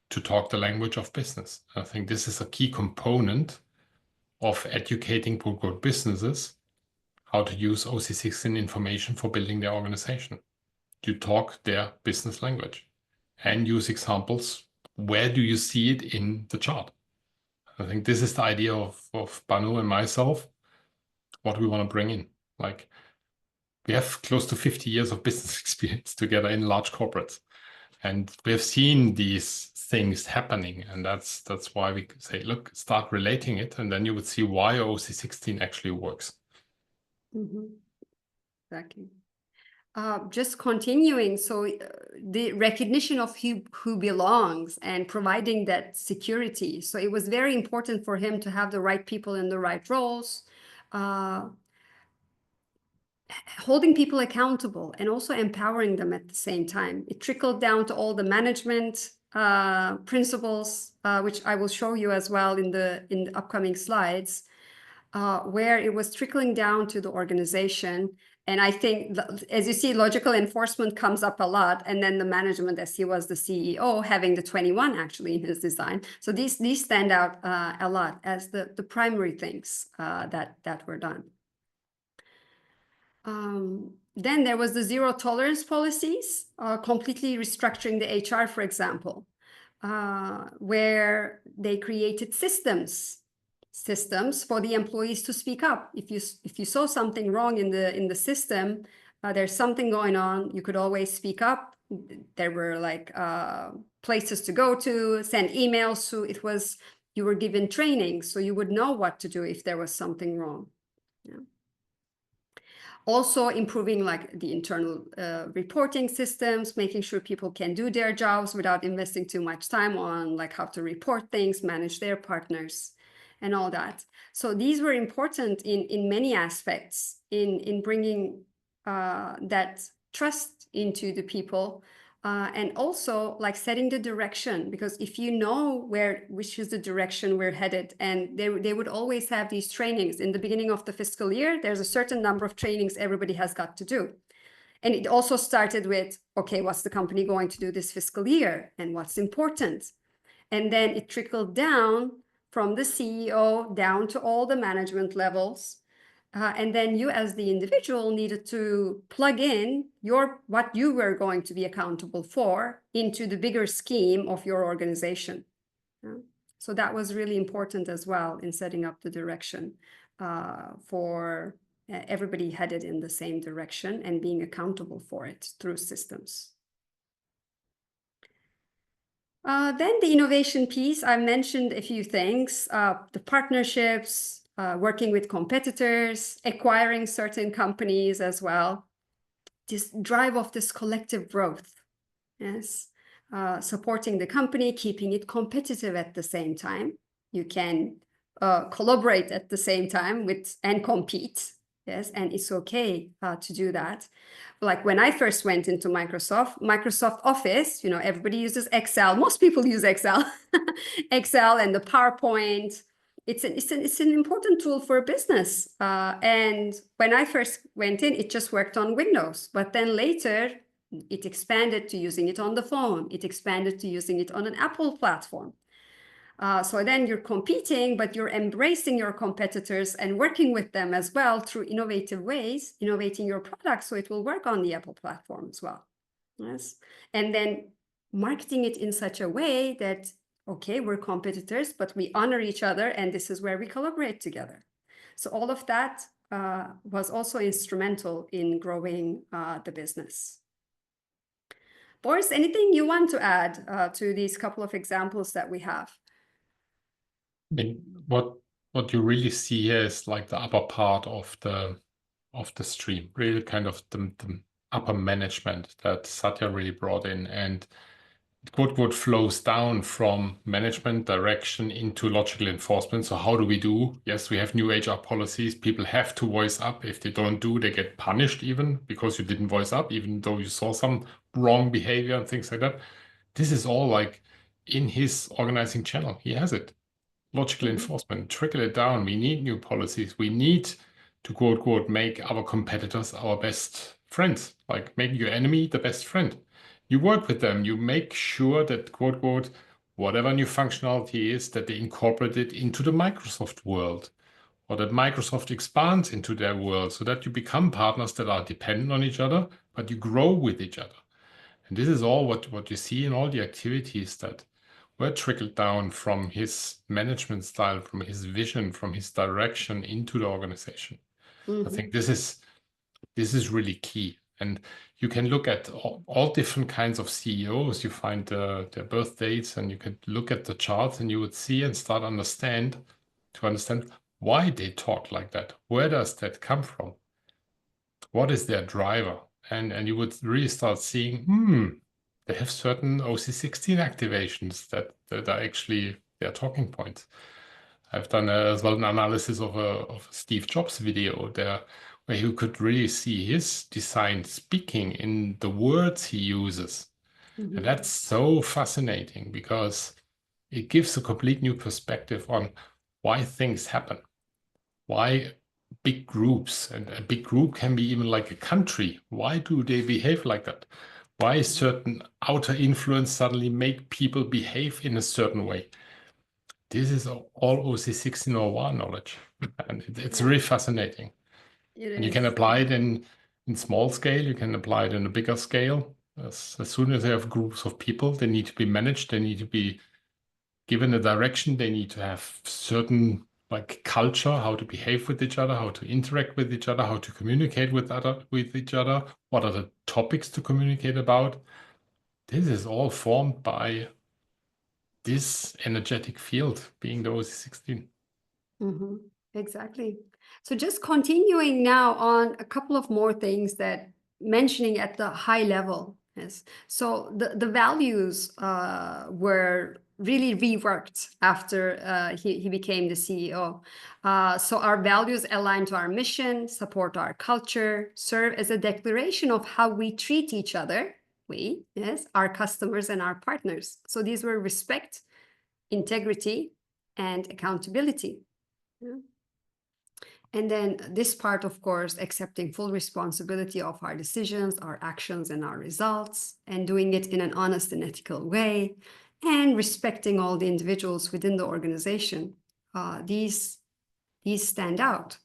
to talk the language of business. I think this is a key component of educating growth businesses how to use OC16 information for building their organization. You talk their business language and use examples. Where do you see it in the chart? I think this is the idea of Banu and myself, what we want to bring in. Like, we have close to 50 years of business experience together in large corporates. And we have seen these things happening. And that's why we say, look, start relating it. And then you would see why OC16 actually works. Mm-hmm. Exactly. Just continuing, so the recognition of who belongs and providing that security. So it was very important for him to have the right people in the right roles, holding people accountable and also empowering them at the same time. It trickled down to all the management principles, which I will show you as well in the upcoming slides, where it was trickling down to the organization. And I think, as you see, logical enforcement comes up a lot. And then the management, as he was the CEO, having the 21 actually in his design. So these stand out a lot as the primary things that were done. Then there was the zero tolerance policies, completely restructuring the HR, for example, where they created systems for the employees to speak up. If you saw something wrong in the system, there's something going on, you could always speak up. There were like places to go to, send emails. So you were given training, so you would know what to do if there was something wrong. Yeah. Also improving like the internal reporting systems, making sure people can do their jobs without investing too much time on like how to report things, manage their partners and all that. So these were important in many aspects in bringing that trust into the people. And also like setting the direction, because if you know which is the direction we're headed, and they would always have these trainings in the beginning of the fiscal year. There's a certain number of trainings everybody has got to do. And it also started with, okay, what's the company going to do this fiscal year and what's important? And then it trickled down from the CEO down to all the management levels. And then you as the individual needed to plug in what you were going to be accountable for into the bigger scheme of your organization. So that was really important as well in setting up the direction for everybody headed in the same direction and being accountable for it through systems. Then the innovation piece, I mentioned a few things, the partnerships, working with competitors, acquiring certain companies as well. This drive of this collective growth, yes, supporting the company, keeping it competitive at the same time. You can collaborate at the same time and compete, yes, and it's okay to do that. Like when I first went into Microsoft Office, everybody uses Excel. Most people use Excel, Excel and the PowerPoint. It's an important tool for a business. And when I first went in, it just worked on Windows. But then later, it expanded to using it on the phone. It expanded to using it on an Apple platform. So then you're competing, but you're embracing your competitors and working with them as well through innovative ways, innovating your product so it will work on the Apple platform as well. Yes. And then marketing it in such a way that, okay, we're competitors, but we honor each other, and this is where we collaborate together. So all of that was also instrumental in growing the business. Boris, anything you want to add to these couple of examples that we have? I mean, what you really see here is like the upper part of the stream, really kind of the upper management that Satya really brought in. And quote flows down from management direction into logical enforcement. So how do we do? Yes, we have new HR policies. People have to voice up. If they don't do, they get punished even because you didn't voice up, even though you saw some wrong behavior and things like that. This is all like in his organizing channel. He has it. Logical enforcement, trickle it down. We need new policies. We need to quote make our competitors our best friends, like make your enemy the best friend. You work with them, you make sure that quote whatever new functionality is, that they incorporate it into the Microsoft world, or that Microsoft expands into their world so that you become partners that are dependent on each other, but you grow with each other. And this is all what you see in all the activities that were trickled down from his management style, from his vision, from his direction into the organization. I think this is really key. And you can look at all different kinds of CEOs. You find their birth dates, and you can look at the charts, and you would see and start to understand why they talk like that. Where does that come from? What is their driver? And you would really start seeing, they have certain OC16 activations that are actually their talking points. I've done as well an analysis of a Steve Jobs video there, where you could really see his design speaking in the words he uses. And that's so fascinating because it gives a complete new perspective on why things happen, why big groups, and a big group can be even like a country. Why do they behave like that? Why certain outer influence suddenly make people behave in a certain way? This is all OC1601 knowledge, and it's really fascinating. And you can apply it in small scale. You can apply it in a bigger scale. As soon as you have groups of people, they need to be managed. They need to be given a direction. They need to have certain like culture, how to behave with each other, how to interact with each other, how to communicate with each other. What are the topics to communicate about? This is all formed by this energetic field being the OC16. Exactly. So just continuing now on a couple of more things that mentioning at the high level. Yes. So the values were really reworked after he became the CEO. So our values align to our mission, support our culture, serve as a declaration of how we treat each other. Yes, our customers and our partners. So these were respect, integrity, and accountability. Yeah. And then this part, of course, accepting full responsibility of our decisions, our actions, and our results, and doing it in an honest and ethical way, and respecting all the individuals within the organization. These stand out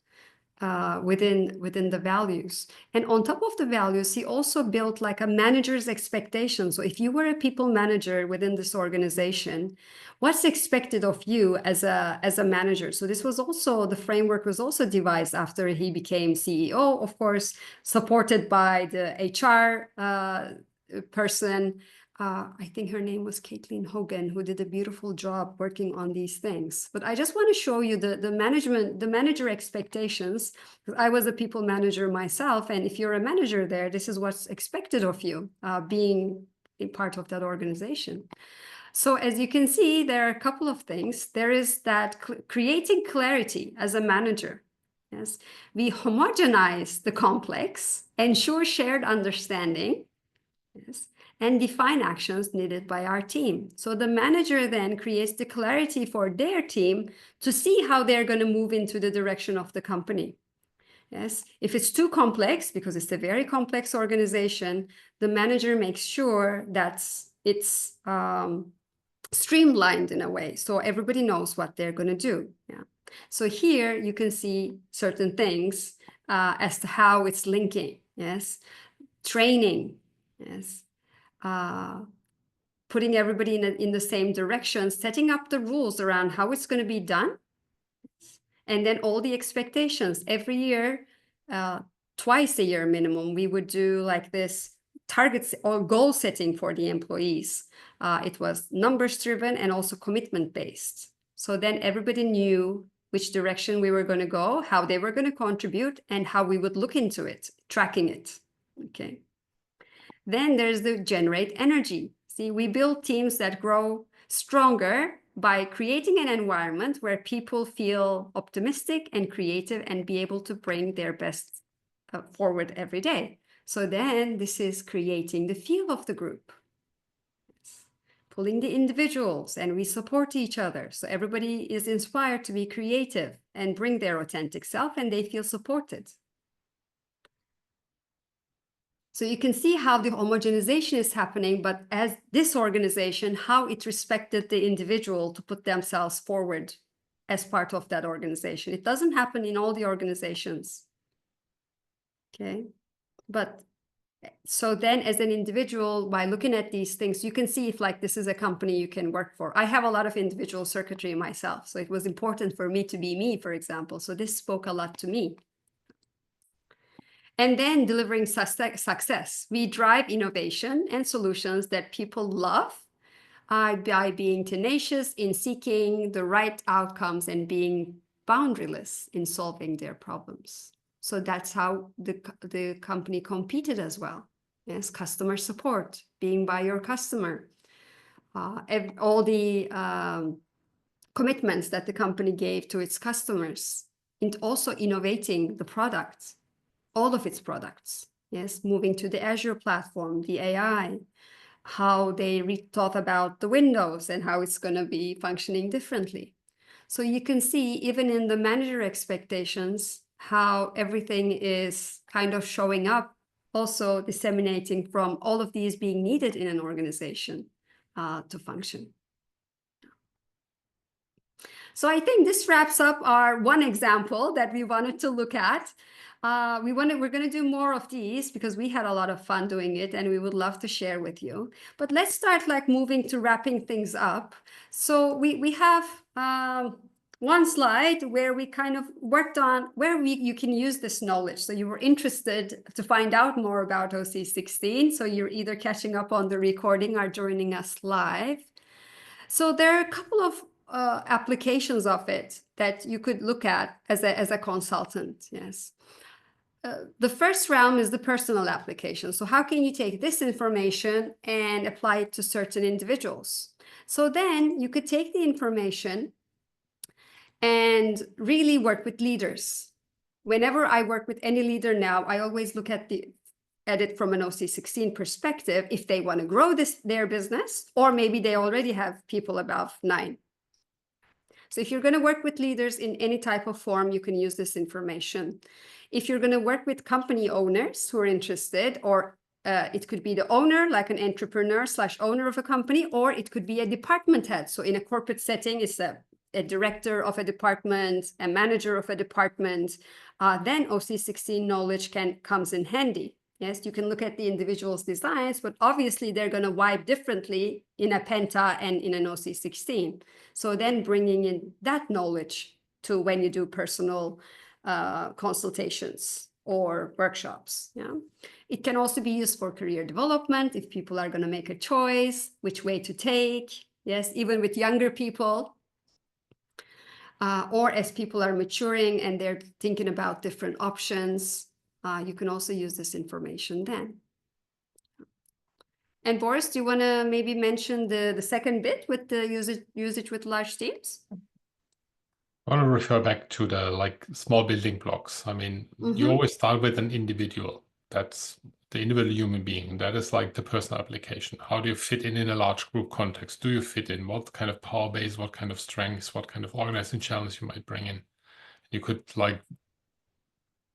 within the values. And on top of the values, he also built like a manager's expectation. So if you were a people manager within this organization, what's expected of you as a manager? So this was also, the framework was also devised after he became CEO, of course, supported by the HR person. I think her name was Caitlin Hogan, who did a beautiful job working on these things. But I just want to show you the manager expectations. I was a people manager myself, and if you're a manager there, this is what's expected of you, being a part of that organization. So as you can see, there are a couple of things. There is that creating clarity as a manager. Yes, we homogenize the complex, ensure shared understanding. Yes, and define actions needed by our team. So the manager then creates the clarity for their team to see how they're going to move into the direction of the company. Yes, if it's too complex, because it's a very complex organization, the manager makes sure that it's streamlined in a way, so everybody knows what they're going to do. Yeah. So here you can see certain things as to how it's linking. Yes, training. Yes. Putting everybody in the same direction, setting up the rules around how it's going to be done, and then all the expectations every year, twice a year minimum, we would do like this targets or goal setting for the employees. It was numbers driven and also commitment based. So then everybody knew which direction we were going to go, how they were going to contribute, and how we would look into it, tracking it. Okay. Then there's the generate energy. See, we build teams that grow stronger by creating an environment where people feel optimistic and creative and be able to bring their best forward every day. So then this is creating the feel of the group. Pulling the individuals, and we support each other. So everybody is inspired to be creative and bring their authentic self, and they feel supported. So you can see how the homogenization is happening, but as this organization, how it respected the individual to put themselves forward as part of that organization. It doesn't happen in all the organizations. Okay, but so then as an individual, by looking at these things, you can see if like this is a company you can work for. I have a lot of individual circuitry myself, so it was important for me to be me, for example. So this spoke a lot to me. And then delivering success. We drive innovation and solutions that people love by being tenacious in seeking the right outcomes and being boundaryless in solving their problems. So that's how the company competed as well. Yes, customer support, being by your customer. All the commitments that the company gave to its customers, and also innovating the products, all of its products. Yes, moving to the Azure platform, the AI, how they thought about the Windows and how it's going to be functioning differently. So you can see even in the manager expectations, how everything is kind of showing up, also disseminating from all of these being needed in an organization to function. So I think this wraps up our one example that we wanted to look at. We're going to do more of these because we had a lot of fun doing it and we would love to share with you. But let's start like moving to wrapping things up. So we have one slide where we kind of worked on where you can use this knowledge. So you were interested to find out more about OC16. So you're either catching up on the recording or joining us live. So there are a couple of applications of it that you could look at as a consultant. Yes. The first realm is the personal application. So how can you take this information and apply it to certain individuals? So then you could take the information and really work with leaders. Whenever I work with any leader now, I always look at it from an OC16 perspective, if they want to grow their business, or maybe they already have people above 9. So if you're going to work with leaders in any type of form, you can use this information. If you're going to work with company owners who are interested, or it could be the owner, like an entrepreneur/owner of a company, or it could be a department head. So in a corporate setting, it's a director of a department, a manager of a department, then OC16 knowledge comes in handy. Yes, you can look at the individual's designs, but obviously they're going to vibe differently in a Penta and in an OC16. So then bringing in that knowledge to when you do personal consultations or workshops. Yeah, it can also be used for career development if people are going to make a choice, which way to take. Yes, even with younger people. Or as people are maturing and they're thinking about different options. You can also use this information then. And Boris, do you want to maybe mention the second bit with the usage with large teams? I want to refer back to the small building blocks. I mean, you always start with an individual. That's the individual human being. That is like the personal application. How do you fit in a large group context? Do you fit in? What kind of power base, what kind of strengths, what kind of organizing challenge you might bring in? You could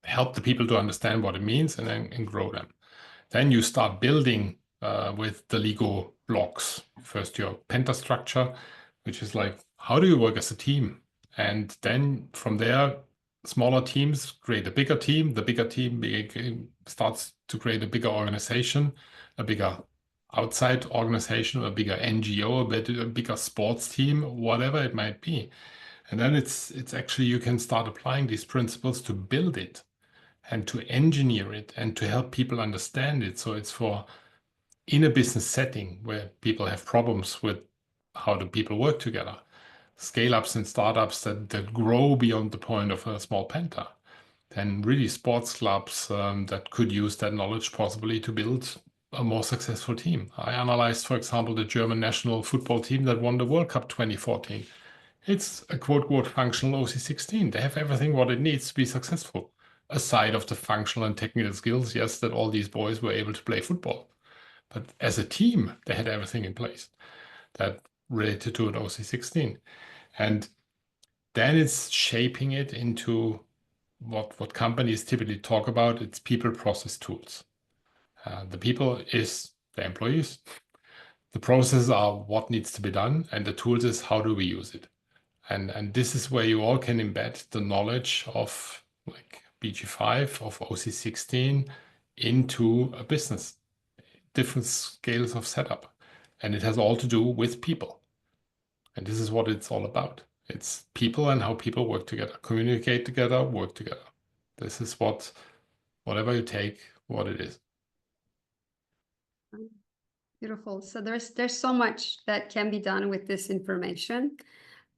help the people to understand what it means and grow them. Then you start building with the Lego blocks. First, your Penta structure, which is like, how do you work as a team? And then from there, smaller teams create a bigger team. The bigger team starts to create a bigger organization, a bigger outside organization, a bigger NGO, a bigger sports team, whatever it might be. And then it's actually, you can start applying these principles to build it and to engineer it and to help people understand it. So it's for in a business setting where people have problems with how do people work together, scale-ups and startups that grow beyond the point of a small Penta, then really sports clubs that could use that knowledge possibly to build a more successful team. I analyzed, for example, the German national football team that won the World Cup 2014. It's a quote functional OC16. They have everything what it needs to be successful. Aside of the functional and technical skills, yes, that all these boys were able to play football. But as a team, they had everything in place that related to an OC16. And then it's shaping it into what companies typically talk about. It's people, process, tools. The people is the employees. The processes are what needs to be done, and the tools is how do we use it. And this is where you all can embed the knowledge of like BG5, of OC16 into a business, different scales of setup. And it has all to do with people. And this is what it's all about. It's people and how people work together, communicate together, work together. This is whatever you take, what it is. Beautiful. So there's so much that can be done with this information,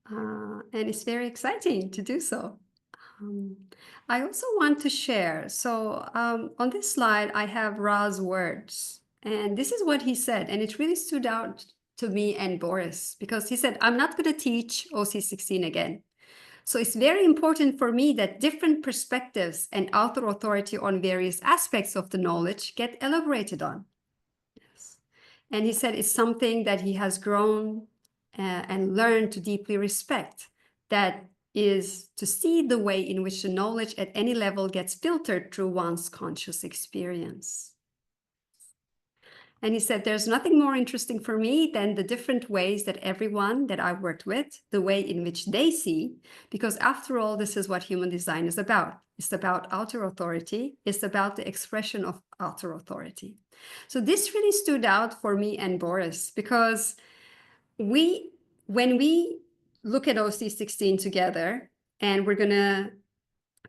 and it's very exciting to do so. I also want to share. So on this slide, I have Ra's words, and this is what he said, and it really stood out to me and Boris, because he said, I'm not going to teach OC16 again. So it's very important for me that different perspectives and author authority on various aspects of the knowledge get elaborated on. Yes. And he said it's something that he has grown and learned to deeply respect. That is to see the way in which the knowledge at any level gets filtered through one's conscious experience. And he said, there's nothing more interesting for me than the different ways that everyone that I've worked with, the way in which they see, because after all, this is what human design is about. It's about outer authority. It's about the expression of outer authority. So this really stood out for me and Boris, because when we look at OC16 together, and we're going to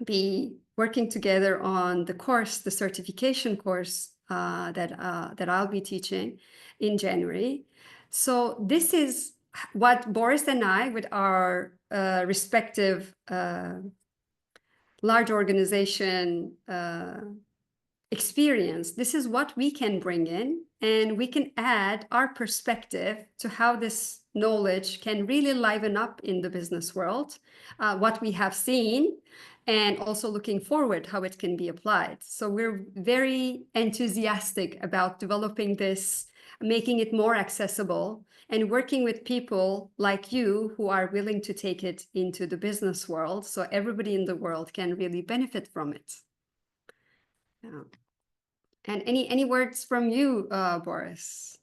be working together on the course, the certification course that I'll be teaching in January. So this is what Boris and I, with our respective large organization experience, this is what we can bring in, and we can add our perspective to how this knowledge can really liven up in the business world, what we have seen, and also looking forward how it can be applied. So we're very enthusiastic about developing this, making it more accessible, and working with people like you who are willing to take it into the business world, so everybody in the world can really benefit from it. Yeah. And any words from you, Boris?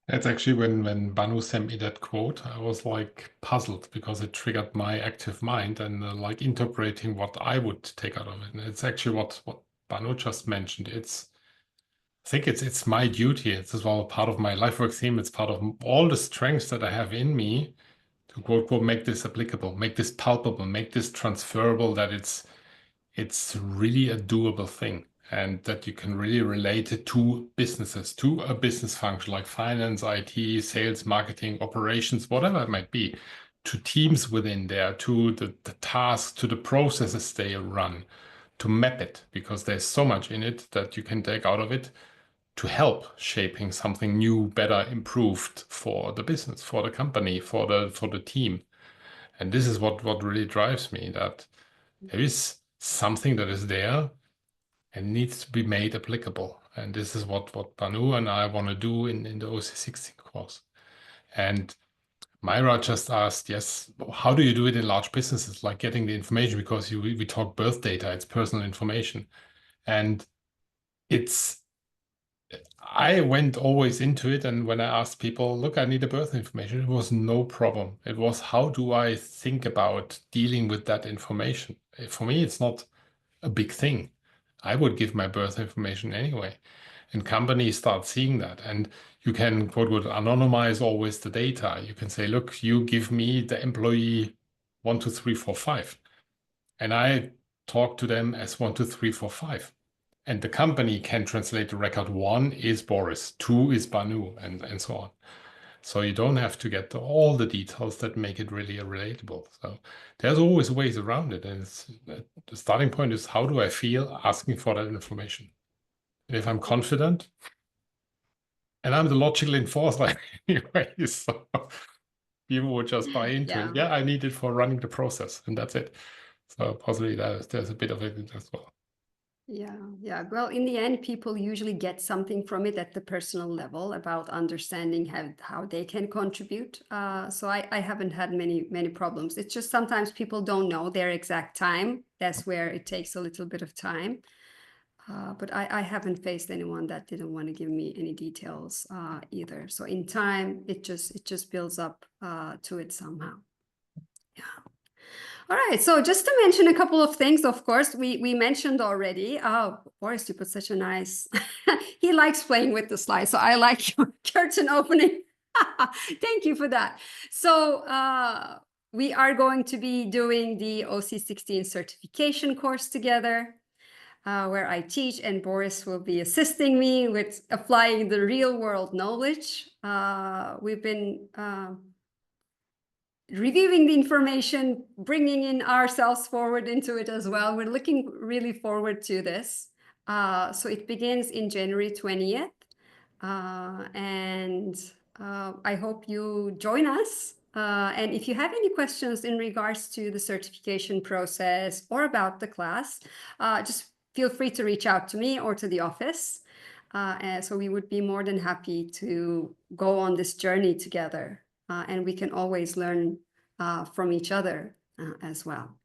That's actually when Banu sent me that quote, I was like puzzled because it triggered my active mind and like interpreting what I would take out of it. And it's actually what Banu just mentioned. I think it's my duty. It's as well part of my life work theme. It's part of all the strengths that I have in me to quote make this applicable, make this palpable, make this transferable, that it's really a doable thing. And that you can really relate it to businesses, to a business function like finance, IT, sales, marketing, operations, whatever it might be, to teams within there, to the tasks, to the processes they run, to map it, because there's so much in it that you can take out of it to help shaping something new, better, improved for the business, for the company, for the team. And this is what really drives me, that there is something that is there and needs to be made applicable. And this is what Banu and I want to do in the OC16 course. And Myra just asked, yes, how do you do it in large businesses, like getting the information? Because we talk birth data, it's personal information. And I went always into it, and when I asked people, look, I need a birth information, it was no problem. It was, how do I think about dealing with that information? For me, it's not a big thing. I would give my birth information anyway. And companies start seeing that. And you can, quote, anonymize always the data. You can say, look, you give me the employee 1, 2, 3, 4, 5. And I talk to them as 1, 2, 3, 4, 5. And the company can translate the record. 1 is Boris, 2 is Banu, and so on. So you don't have to get all the details that make it really relatable. So there's always ways around it. And the starting point is, how do I feel asking for that information? if I'm confident, and I'm the logical enforcer anyway, so people would just buy into it. Yeah, I need it for running the process, and that's it. So possibly there's a bit of it as well. Yeah. Well, in the end, people usually get something from it at the personal level about understanding how they can contribute. So I haven't had many problems. It's just sometimes people don't know their exact time. That's where it takes a little bit of time. But I haven't faced anyone that didn't want to give me any details either. So in time, it just builds up to it somehow. Yeah. All right, so just to mention a couple of things, of course, we mentioned already. Oh, Boris, you put such a nice, he likes playing with the slides, so I like your curtain opening. Thank you for that. So we are going to be doing the OC16 certification course together, where I teach, and Boris will be assisting me with applying the real world knowledge. We've been reviewing the information, bringing in ourselves forward into it as well. We're looking really forward to this. So it begins in January 20th. And I hope you join us. And if you have any questions in regards to the certification process or about the class, just feel free to reach out to me or to the office. And so we would be more than happy to go on this journey together. And we can always learn from each other as well.